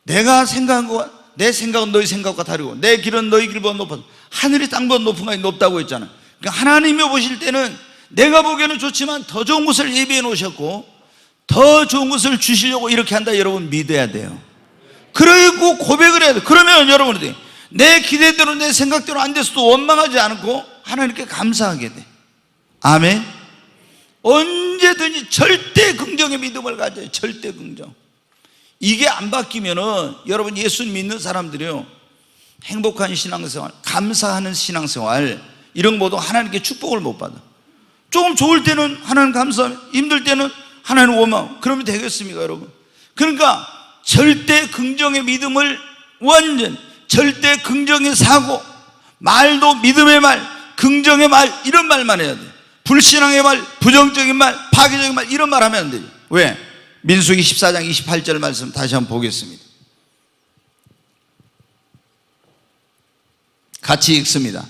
내가 생각한 것과 내 생각은 너희 생각과 다르고 내 길은 너희 길보다 높아서 하늘이 땅보다 높은 것이 높다고 했잖아요. 그러니까 하나님이 보실 때는 내가 보기에는 좋지만 더 좋은 것을 예비해 놓으셨고 더 좋은 것을 주시려고 이렇게 한다. 여러분 믿어야 돼요. 그리고 고백을 해야 돼요. 그러면 여러분이 내 기대대로 내 생각대로 안 됐어도 원망하지 않고 하나님께 감사하게 돼. 아멘. 언제든지 절대 긍정의 믿음을 가져요. 절대 긍정. 이게 안 바뀌면은 여러분 예수 믿는 사람들이요 행복한 신앙생활, 감사하는 신앙생활 이런 것도 하나님께 축복을 못 받아. 조금 좋을 때는 하나님 감사하며 힘들 때는 하나님 원망. 그러면 되겠습니까 여러분? 그러니까 절대 긍정의 믿음을 완전 절대 긍정의 사고, 말도 믿음의 말, 긍정의 말 이런 말만 해야 돼. 불신앙의 말, 부정적인 말, 파괴적인 말 이런 말 하면 안 되죠. 왜? 민수기 14장 28절 말씀 다시 한번 보겠습니다. 같이 읽습니다.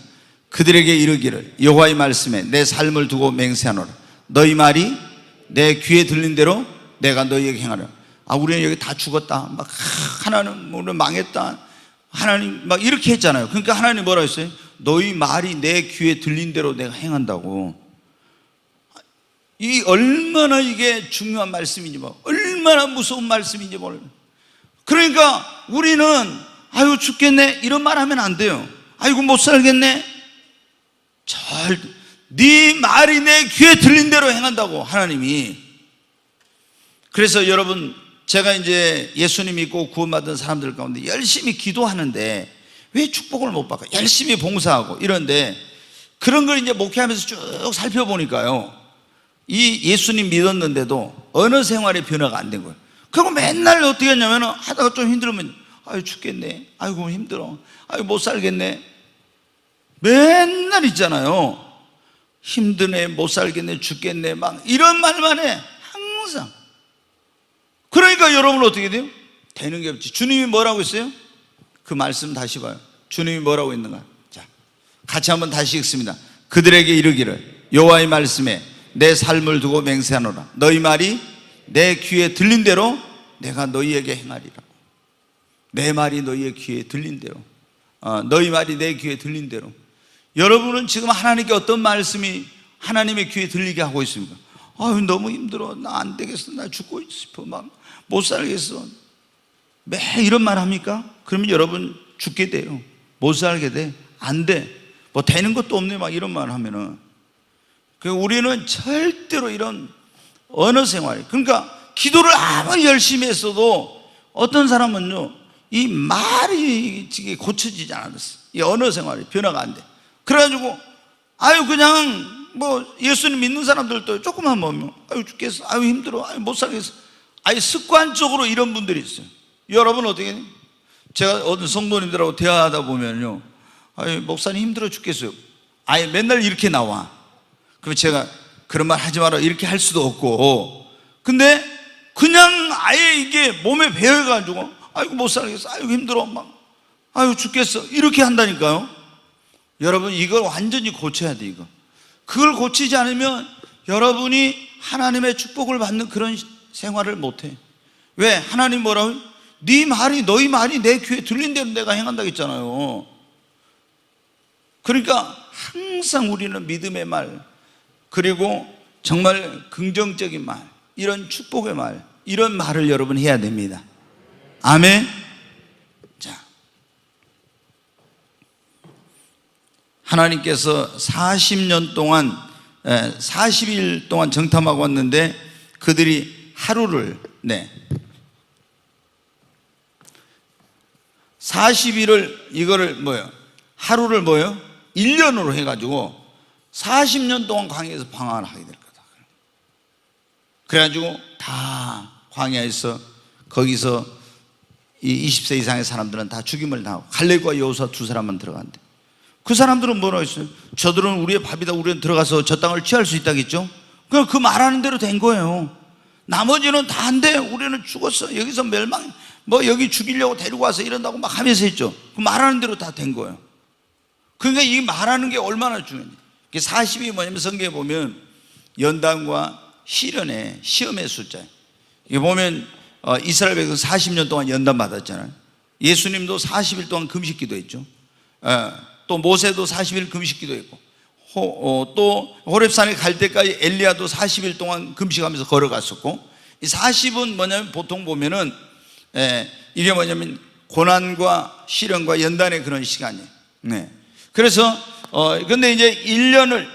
그들에게 이르기를 여호와의 말씀에 내 삶을 두고 맹세하노라. 너희 말이 내 귀에 들린 대로 내가 너희에게 행하라. 우리는 여기 다 죽었다. 막 하나님 우리 망했다. 하나님 막 이렇게 했잖아요. 그러니까 하나님 뭐라 했어요? 너희 말이 내 귀에 들린 대로 내가 행한다고. 이 얼마나 이게 중요한 말씀인지 뭐 얼마나 무서운 말씀인지 몰라요. 그러니까 우리는 아유 죽겠네 이런 말 하면 안 돼요. 아이고 못 살겠네. 네 말이 내 귀에 들린 대로 행한다고 하나님이. 그래서 여러분 제가 이제 예수님 믿고 구원받은 사람들 가운데 열심히 기도하는데 왜 축복을 못 받고 열심히 봉사하고 이런데 그런 걸 이제 목회하면서 쭉 살펴보니까요 이 예수님 믿었는데도 언어 생활의 변화가 안 된 거예요. 그리고 맨날 어떻게 했냐면 하다가 좀 힘들면 아유 죽겠네, 아이고 힘들어, 아유 못 살겠네 맨날 있잖아요. 힘드네, 못 살겠네, 죽겠네 막 이런 말만 해 항상. 그러니까 여러분 어떻게 돼요? 되는 게 없지. 주님이 뭐라고 했어요? 그 말씀 다시 봐요. 주님이 뭐라고 했는가? 자, 같이 한번 다시 읽습니다. 그들에게 이르기를 여호와의 말씀에 내 삶을 두고 맹세하노라. 너희 말이 내 귀에 들린 대로 내가 너희에게 행하리라. 내 말이 너희의 귀에 들린 대로, 너희 말이 내 귀에 들린 대로. 여러분은 지금 하나님께 어떤 말씀이 하나님의 귀에 들리게 하고 있습니까? 아유 너무 힘들어, 나 안 되겠어, 나 죽고 싶어, 막 못 살겠어. 매 이런 말 합니까? 그러면 여러분 죽게 돼요. 못 살게 돼. 안 돼. 뭐 되는 것도 없네 막 이런 말 하면은. 우리는 절대로 이런 언어 생활, 그러니까 기도를 아무리 열심히 했어도 어떤 사람은요 이 말이 고쳐지지 않았어. 이 언어 생활이 변화가 안 돼. 그래가지고 아유 그냥 뭐 예수님 믿는 사람들도 조금만 보면 아유 죽겠어, 아유 힘들어, 아유 못 살겠어. 아예 습관적으로 이런 분들이 있어요. 여러분 어떻게 해요? 제가 어떤 성도님들하고 대화하다 보면요 아유 목사님 힘들어 죽겠어요. 아예 맨날 이렇게 나와. 그럼 제가 그런 말 하지 마라 이렇게 할 수도 없고, 근데 그냥 아예 이게 몸에 배어가지고 아이고 못 살겠어, 아이고 힘들어, 막 아유 죽겠어 이렇게 한다니까요. 여러분 이걸 완전히 고쳐야 돼. 이거 그걸 고치지 않으면 여러분이 하나님의 축복을 받는 그런 생활을 못해. 왜? 하나님 뭐라고요? 네 말이 너희 말이 내 귀에 들린 대로 내가 행한다고 했잖아요. 그러니까 항상 우리는 믿음의 말, 그리고 정말 긍정적인 말, 이런 축복의 말, 이런 말을 여러분 해야 됩니다. 아멘. 자, 하나님께서 40년 동안 40일 동안 정탐하고 왔는데 그들이 하루를 40일을 이거를 하루를 1년으로 해가지고 40년 동안 광야에서 방황을 하게 될 거다. 그래가지고 다 광야에서 거기서 이 20세 이상의 사람들은 다 죽임을 당하고 갈렙과 여호수아 두 사람만 들어간대. 그 사람들은 뭐라고 했어요? 저들은 우리의 밥이다, 우리는 들어가서 저 땅을 취할 수 있다겠죠? 그냥 그 말하는 대로 된 거예요. 나머지는 다 안 돼, 우리는 죽었어, 여기서 멸망, 여기 죽이려고 데리고 와서 이런다고 막 하면서 했죠. 그 말하는 대로 다 된 거예요. 그러니까 이 말하는 게 얼마나 중요한지. 40이 뭐냐면 성경에 보면 연단과 시련의 시험의 숫자예요. 이게 보면 이스라엘 백성 40년 동안 연단 받았잖아요. 예수님도 40일 동안 금식 기도했죠. 또 모세도 40일 금식 기도했고, 또 호렙산에 갈 때까지 엘리야도 40일 동안 금식하면서 걸어갔었고, 이 40은 뭐냐면 보통 보면은 이게 뭐냐면 고난과 시련과 연단의 그런 시간이에요. 그래서 근데 이제 1년을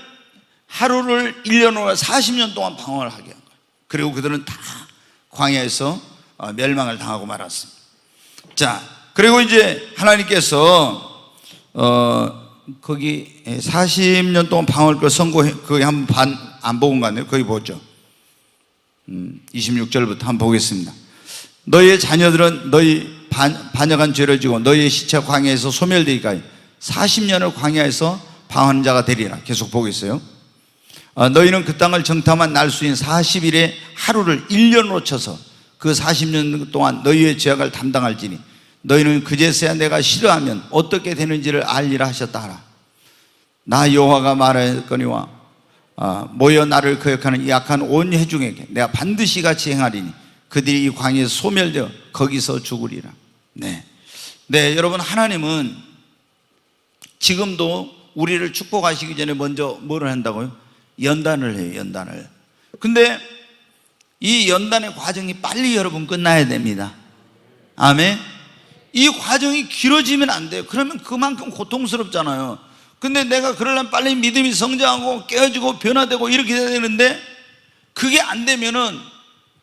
하루를 1년으로 40년 동안 방황을 하게 한 거예요. 그리고 그들은 다 광야에서 멸망을 당하고 말았습니다. 자, 그리고 이제 하나님께서 거기 40년 동안 방황을 그 선고해, 거기 한번 안 보고 갔네요. 거기 보죠. 26절부터 한번 보겠습니다. 너희의 자녀들은 너희 반역한 죄를 지고 너희의 시체가 광야에서 소멸되기까지 40년을 광야에서 방황하는 자가 되리라. 계속 보겠어요. 너희는 그 땅을 정탐한 날 수인 40일의 하루를 1년으로 쳐서 그 40년 동안 너희의 죄악을 담당할지니 너희는 그제서야 내가 싫어하면 어떻게 되는지를 알리라 하셨다 하라. 나 여호와가 말하였거니와 모여 나를 거역하는 이 악한 온 회중에게 내가 반드시 같이 행하리니 그들이 이 광야에서 소멸되어 거기서 죽으리라. 네, 여러분, 하나님은 지금도 우리를 축복하시기 전에 먼저 뭐를 한다고요? 연단을 해요. 연단을. 근데 이 연단의 과정이 빨리 여러분 끝나야 됩니다. 아멘. 이 과정이 길어지면 안 돼요. 그러면 그만큼 고통스럽잖아요. 근데 내가 그러려면 빨리 믿음이 성장하고 깨어지고 변화되고 이렇게 돼야 되는데, 그게 안 되면은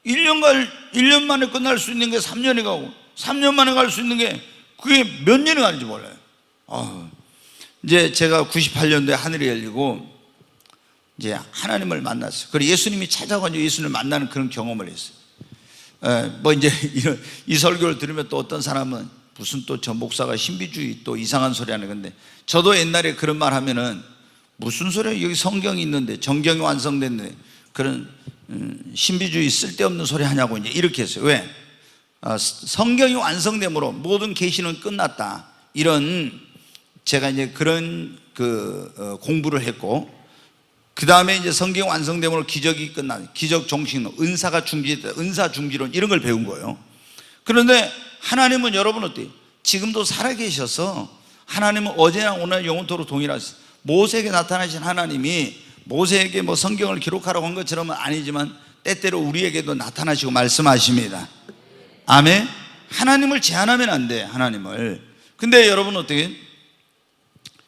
1년 만에 끝날 수 있는 게 3년이 가고 3년 만에 갈 수 있는 게 그게 몇 년이 가는지 몰라요. 이제 제가 98년도에 하늘이 열리고 이제 하나님을 만났어요. 그리고 예수님이 찾아가지고 예수님을 만나는 그런 경험을 했어요. 이제 이 설교를 들으면 또 어떤 사람은 무슨 또 저 목사가 신비주의 또 이상한 소리 하는 건데, 저도 옛날에 그런 말 하면은 무슨 소리야, 여기 성경이 있는데, 정경이 완성됐는데 그런 신비주의 쓸데없는 소리 하냐고 이제 이렇게 했어요. 왜? 성경이 완성됨으로 모든 계시는 끝났다, 이런 제가 이제 그런 공부를 했고, 그 다음에 이제 성경 완성됨으로 기적이 끝나는 기적 종식론, 은사가 중지됐다, 은사 중지론, 이런 걸 배운 거예요. 그런데 하나님은 여러분 어때요? 지금도 살아계셔서 하나님은 어제나 오늘 영원토록 동일하시죠. 모세에게 나타나신 하나님이 모세에게 뭐 성경을 기록하라고 한 것처럼은 아니지만 때때로 우리에게도 나타나시고 말씀하십니다. 아멘. 하나님을 제한하면 안 돼, 하나님을. 근데 여러분 어떻게,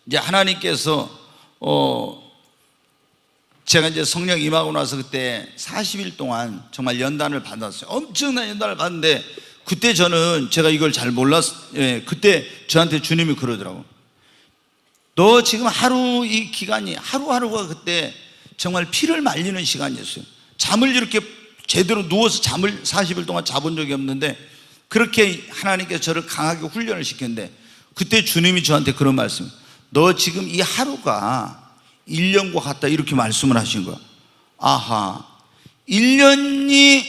이제 하나님께서 제가 이제 성령 임하고 나서 그때 40일 동안 정말 연단을 받았어요. 엄청난 연단을 받는데, 그때 저는 제가 이걸 잘 몰랐어요. 그때 저한테 주님이 그러더라고. 너 지금 하루 이 기간이 하루하루가 그때 정말 피를 말리는 시간이었어요. 잠을 이렇게 제대로 누워서 잠을 40일 동안 자본 적이 없는데, 그렇게 하나님께서 저를 강하게 훈련을 시켰는데, 그때 주님이 저한테 그런 말씀, 너 지금 이 하루가 1년과 같다, 이렇게 말씀을 하신 거야. 아하, 1년이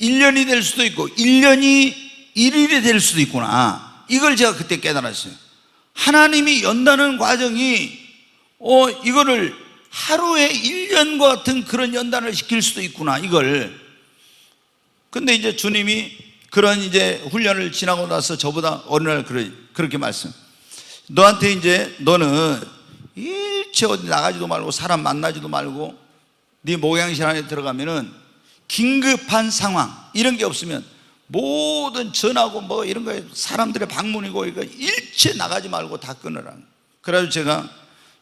1년이 될 수도 있고 1년이 1일이 될 수도 있구나, 이걸 제가 그때 깨달았어요. 하나님이 연다는 과정이 이거를 하루에 1년과 같은 그런 연단을 시킬 수도 있구나, 이걸. 근데 이제 주님이 그런 이제 훈련을 지나고 나서 저보다 어느 날 그렇게 말씀, 너한테 이제 너는 일체 어디 나가지도 말고 사람 만나지도 말고 네 목양실 안에 들어가면은 긴급한 상황 이런 게 없으면 모든 전화고 뭐 이런 거에 사람들의 방문이고 이거 일체 나가지 말고 다 끊으라. 그래가지고 제가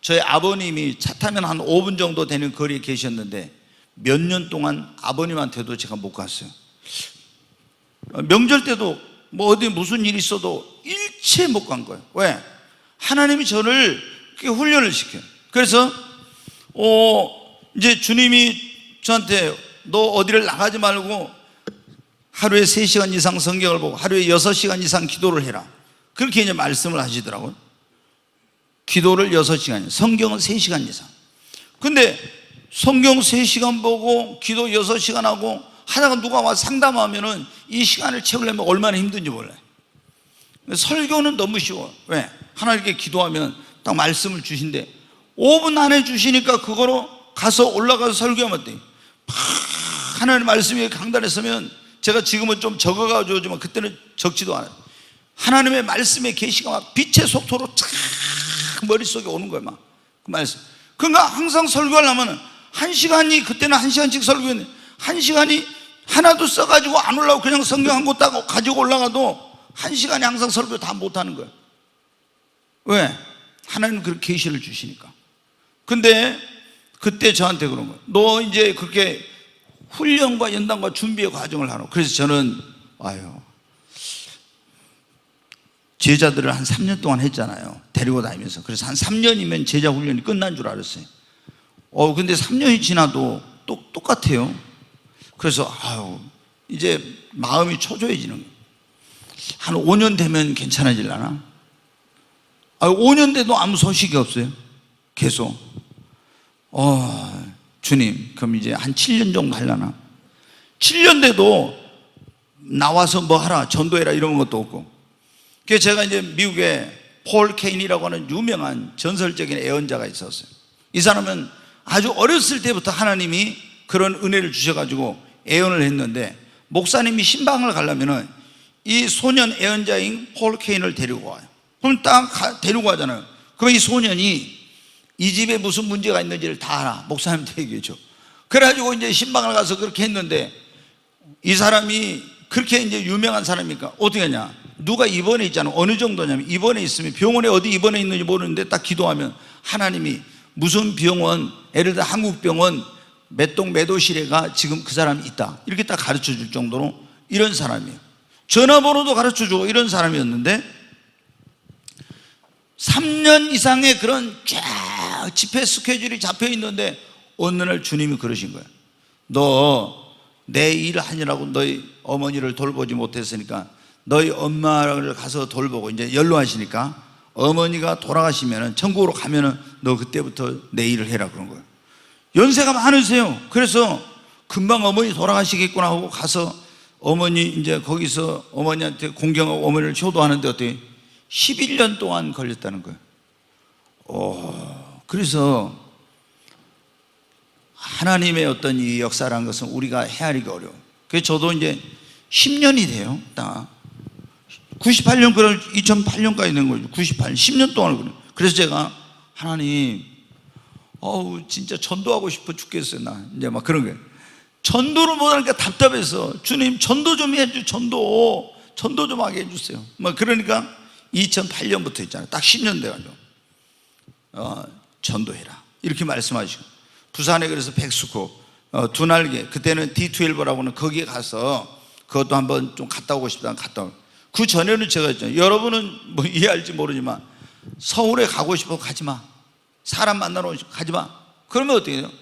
저희 아버님이 차 타면 한 5분 정도 되는 거리에 계셨는데 몇 년 동안 아버님한테도 제가 못 갔어요. 명절 때도 뭐 어디 무슨 일이 있어도 일체 못 간 거예요. 왜? 하나님이 저를 그렇게 훈련을 시켜요. 그래서 이제 주님이 저한테 너 어디를 나가지 말고 하루에 3시간 이상 성경을 보고 하루에 6시간 이상 기도를 해라, 그렇게 이제 말씀을 하시더라고요. 기도를 6시간, 성경은 3시간 이상. 근데 성경 3시간 보고 기도 6시간 하고 하다가 누가 와서 상담하면은 이 시간을 채우려면 얼마나 힘든지 몰라요. 설교는 너무 쉬워요. 왜? 하나님께 기도하면 딱 말씀을 주신대 5분 안에 주시니까 그거로 가서 올라가서 설교하면 돼. 하나님 말씀이 강단에 서면, 제가 지금은 좀 적어가지고 오지만 그때는 적지도 않아요. 하나님의 말씀의 계시가 막 빛의 속도로 쫙 머릿속에 오는 거예요. 막 그 말씀. 그러니까 항상 설교하려면 1시간이, 그때는 1시간씩 설교했는데 1시간이 하나도 써가지고 안 올라오고 그냥 성경 한 곳 딱 가지고 올라가도 1시간에 항상 설교 다 못하는 거예요. 왜? 하나님은 그렇게 계시를 주시니까. 근데 그때 저한테 그런 거예요. 너 이제 그렇게 훈련과 연단과 준비의 과정을 하라고. 그래서 저는 제자들을 한 3년 동안 했잖아요, 데리고 다니면서. 그래서 한 3년이면 제자 훈련이 끝난 줄 알았어요. 근데 3년이 지나도 똑같아요. 그래서 이제 마음이 초조해지는 거예요. 한 5년 되면 괜찮아질라나? 5년 돼도 아무 소식이 없어요. 계속 주님, 그럼 이제 한 7년 정도 하려나? 7년 돼도 나와서 뭐 하라, 전도해라 이런 것도 없고. 그래서 제가 이제 미국에 폴 케인이라고 하는 유명한 전설적인 예언자가 있었어요. 이 사람은 아주 어렸을 때부터 하나님이 그런 은혜를 주셔가지고 예언을 했는데, 목사님이 신방을 가려면은 이 소년 예언자인 폴 케인을 데리고 와요. 그럼 딱 데리고 가잖아요. 그럼 이 소년이 이 집에 무슨 문제가 있는지를 다 알아. 목사님한테 얘기해줘. 그래가지고 이제 신방을 가서 그렇게 했는데, 이 사람이 그렇게 이제 유명한 사람이니까 어떻게 하냐? 누가 입원해 있잖아. 어느 정도냐면, 입원해 있으면 병원에 어디 입원해 있는지 모르는데 딱 기도하면 하나님이 무슨 병원, 예를 들어 한국병원 몇 동 몇 호실에가 지금 그 사람이 있다, 이렇게 딱 가르쳐 줄 정도로 이런 사람이에요. 전화번호도 가르쳐 주고 이런 사람이었는데, 3년 이상의 그런 쫙 집회 스케줄이 잡혀 있는데 어느 날 주님이 그러신 거예요. 너 내 일을 하느라고 너희 어머니를 돌보지 못했으니까 너희 엄마를 가서 돌보고, 이제 연로하시니까 어머니가 돌아가시면은 천국으로 가면은 너 그때부터 내 일을 해라, 그런 거예요. 연세가 많으세요. 그래서 금방 어머니 돌아가시겠구나 하고 가서 어머니 이제 거기서 어머니한테 공경하고 어머니를 효도하는데 어떻게 11년 동안 걸렸다는 거예요. 그래서 하나님의 어떤 이 역사라는 것은 우리가 헤아리기 어려워요. 그래서 저도 이제 10년이 돼요. 딱 98년, 그럼 2008년까지 된 거죠. 98년, 10년 동안 그래요. 그래서 제가 하나님, 진짜 전도하고 싶어 죽겠어요. 나 이제 막 그런 거예요. 전도를 못하니까 답답해서, 주님 전도 좀 해줘, 전도 좀 하게 해주세요. 막 그러니까 2008년부터 했잖아요. 딱 10년 돼가지고 전도해라 이렇게 말씀하시고, 부산에 그래서 백수코 두 날개, 그때는 D12라고 하는 거기에 가서 그것도 한번 좀 갔다 오고 싶다 갔다 오고. 그 전에는 제가 했잖아요. 여러분은 뭐 이해할지 모르지만 서울에 가고 싶어 가지마, 사람 만나러 가지마. 그러면 어떻게 해요?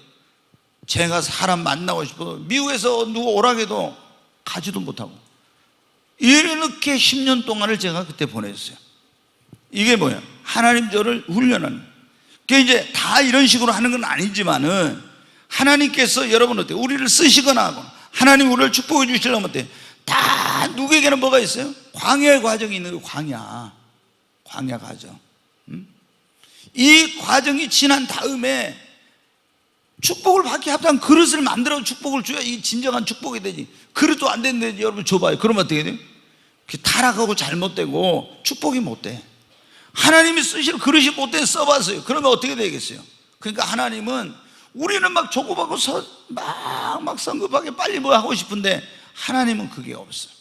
제가 사람 만나고 싶어도 미국에서 누구 오라고 해도 가지도 못하고, 이렇게 10년 동안을 제가 그때 보냈어요. 이게 뭐야? 하나님 저를 훈련하는. 그게 이제 다 이런 식으로 하는 건 아니지만은, 하나님께서 여러분 어때요? 우리를 쓰시거나 하고 하나님 우리를 축복해 주시려면 어때요? 다 누구에게는 뭐가 있어요? 광야의 과정이 있는 거예요. 광야 과정. 이 과정이 지난 다음에 축복을 받기 합당한 그릇을 만들어 축복을 줘야 이 진정한 축복이 되지. 그릇도 안 되는데 여러분 줘봐요. 그러면 어떻게 돼요? 타락하고 잘못되고 축복이 못 돼. 하나님이 쓰실 그릇이 못 돼 써봤어요. 그러면 어떻게 되겠어요? 그러니까 하나님은, 우리는 막 조급하고 막 성급하게 빨리 뭐 하고 싶은데 하나님은 그게 없어요.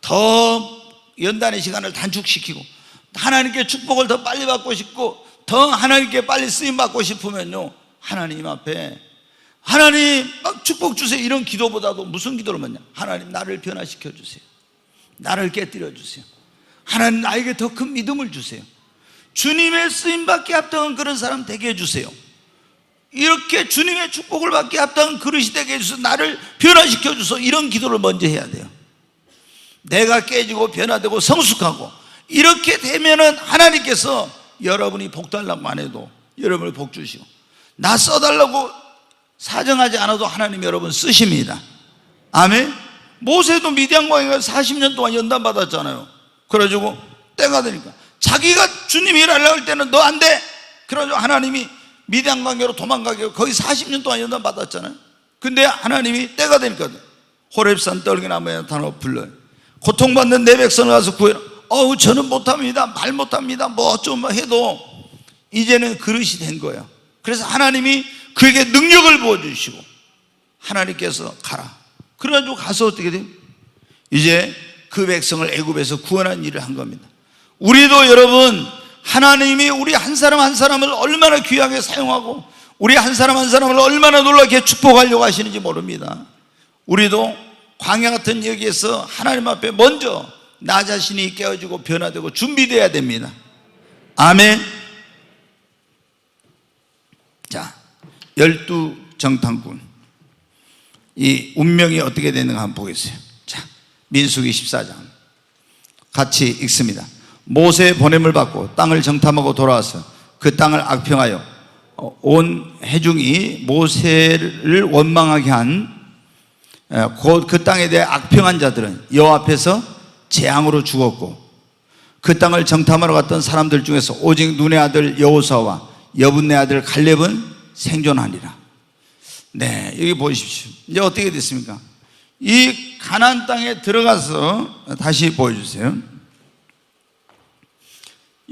더 연단의 시간을 단축시키고 하나님께 축복을 더 빨리 받고 싶고 더 하나님께 빨리 쓰임받고 싶으면요, 하나님 앞에 하나님 막 축복 주세요 이런 기도보다도 무슨 기도를 하냐, 하나님 나를 변화시켜 주세요, 나를 깨뜨려 주세요, 하나님 나에게 더 큰 믿음을 주세요, 주님의 쓰임받기 합당한 그런 사람 되게 해주세요, 이렇게 주님의 축복을 받기 합당한 그릇이 되게 해주세요, 나를 변화시켜 주소서, 이런 기도를 먼저 해야 돼요. 내가 깨지고 변화되고 성숙하고 이렇게 되면은 하나님께서 여러분이 복 달라고 안 해도 여러분을 복 주시고, 나 써달라고 사정하지 않아도 하나님 여러분 쓰십니다. 아멘. 모세도 미디안 광야에 40년 동안 연단 받았잖아요. 그래가지고 때가 되니까 자기가 주님이 일하려고 할 때는 너 안 돼, 그래가지고 하나님이 미디안 광야로 도망가게 하고 거의 40년 동안 연단 받았잖아요. 근데 하나님이 때가 되니까 호렙산 떨기나무에 나타나 불러요. 고통받는 내 백성을 가서 구해라. 저는 못합니다, 말 못합니다, 뭐 어쩌면 해도 이제는 그릇이 된 거예요. 그래서 하나님이 그에게 능력을 부어주시고 하나님께서 가라. 그래가지고 가서 어떻게 돼요? 이제 그 백성을 애굽에서 구원한 일을 한 겁니다. 우리도 여러분, 하나님이 우리 한 사람 한 사람을 얼마나 귀하게 사용하고 우리 한 사람 한 사람을 얼마나 놀랍게 축복하려고 하시는지 모릅니다. 우리도 광야 같은 여기에서 하나님 앞에 먼저 나 자신이 깨어지고 변화되고 준비되어야 됩니다. 아멘. 자, 12정탐꾼 이 운명이 어떻게 되는가 한번 보겠어요. 자, 민수기 14장 같이 읽습니다. 모세의 보냄을 받고 땅을 정탐하고 돌아와서 그 땅을 악평하여 온 회중이 모세를 원망하게 한 곧 그 땅에 대해 악평한 자들은 여호와 앞에서 재앙으로 죽었고, 그 땅을 정탐하러 갔던 사람들 중에서 오직 눈의 아들 여호수아와 여분네 아들 갈렙은 생존하니라. 네, 여기 보십시오. 이제 어떻게 됐습니까? 이 가나안 땅에 들어가서 다시 보여주세요.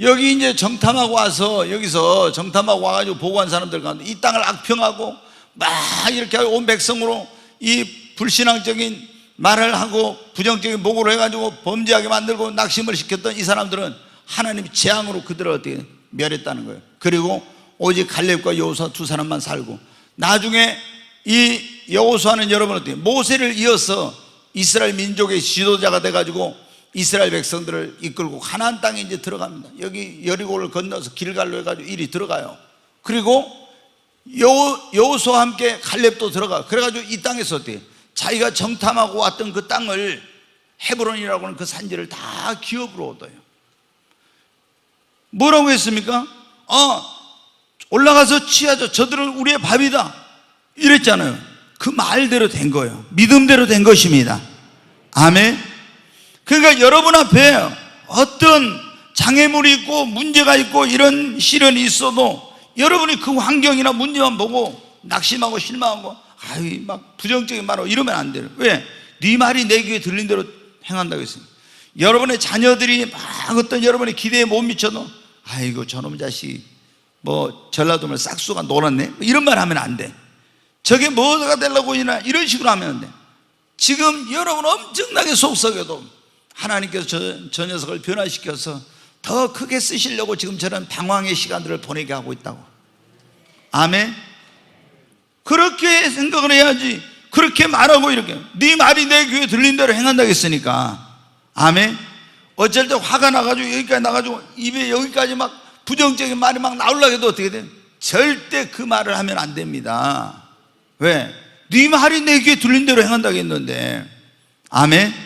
여기 이제 정탐하고 와서, 여기서 정탐하고 와가지고 보고한 사람들 가운데 이 땅을 악평하고 막 이렇게 온 백성으로 이 불신앙적인 말을 하고 부정적인 목으로 해가지고 범죄하게 만들고 낙심을 시켰던 이 사람들은 하나님이 재앙으로 그들을 어떻게 멸했다는 거예요. 그리고 오직 갈렙과 여호수아 두 사람만 살고, 나중에 이 여호수아는 여러분 어떻게 모세를 이어서 이스라엘 민족의 지도자가 돼가지고 이스라엘 백성들을 이끌고 가나안 땅에 이제 들어갑니다. 여기 여리고를 건너서 길갈로 해가지고 이리 들어가요. 그리고 여호수아와 함께 갈렙도 들어가. 그래가지고 이 땅에서 어떻게 자기가 정탐하고 왔던 그 땅을, 헤브론이라고 하는 그 산지를 다 기업으로 얻어요. 뭐라고 했습니까? 올라가서 취하죠, 저들은 우리의 밥이다 이랬잖아요. 그 말대로 된 거예요. 믿음대로 된 것입니다. 아멘. 그러니까 여러분 앞에 어떤 장애물이 있고 문제가 있고 이런 시련이 있어도 여러분이 그 환경이나 문제만 보고 낙심하고 실망하고 막 부정적인 말하고 이러면 안 돼요. 왜? 네 말이 내 귀에 들린 대로 행한다고 했어요. 여러분의 자녀들이 막 어떤 여러분의 기대에 못 미쳐도 아이고 저놈 자식 뭐 전라도면 싹수가 놀았네 이런 말 하면 안 돼. 저게 뭐가 되려고 이런 식으로 하면 안 돼. 지금 여러분 엄청나게 속썩여도 하나님께서 저 녀석을 변화시켜서 더 크게 쓰시려고 지금 저런 방황의 시간들을 보내게 하고 있다고. 아멘. 그렇게 생각을 해야지. 그렇게 말하고 이렇게 네 말이 내 귀에 들린 대로 행한다고 했으니까. 아멘. 어쩔 때 화가 나가지고 여기까지 나가지고 입에 여기까지 막 부정적인 말이 막 나오려고 해도 어떻게 돼? 절대 그 말을 하면 안 됩니다. 왜? 네 말이 내 귀에 들린 대로 행한다고 했는데. 아멘.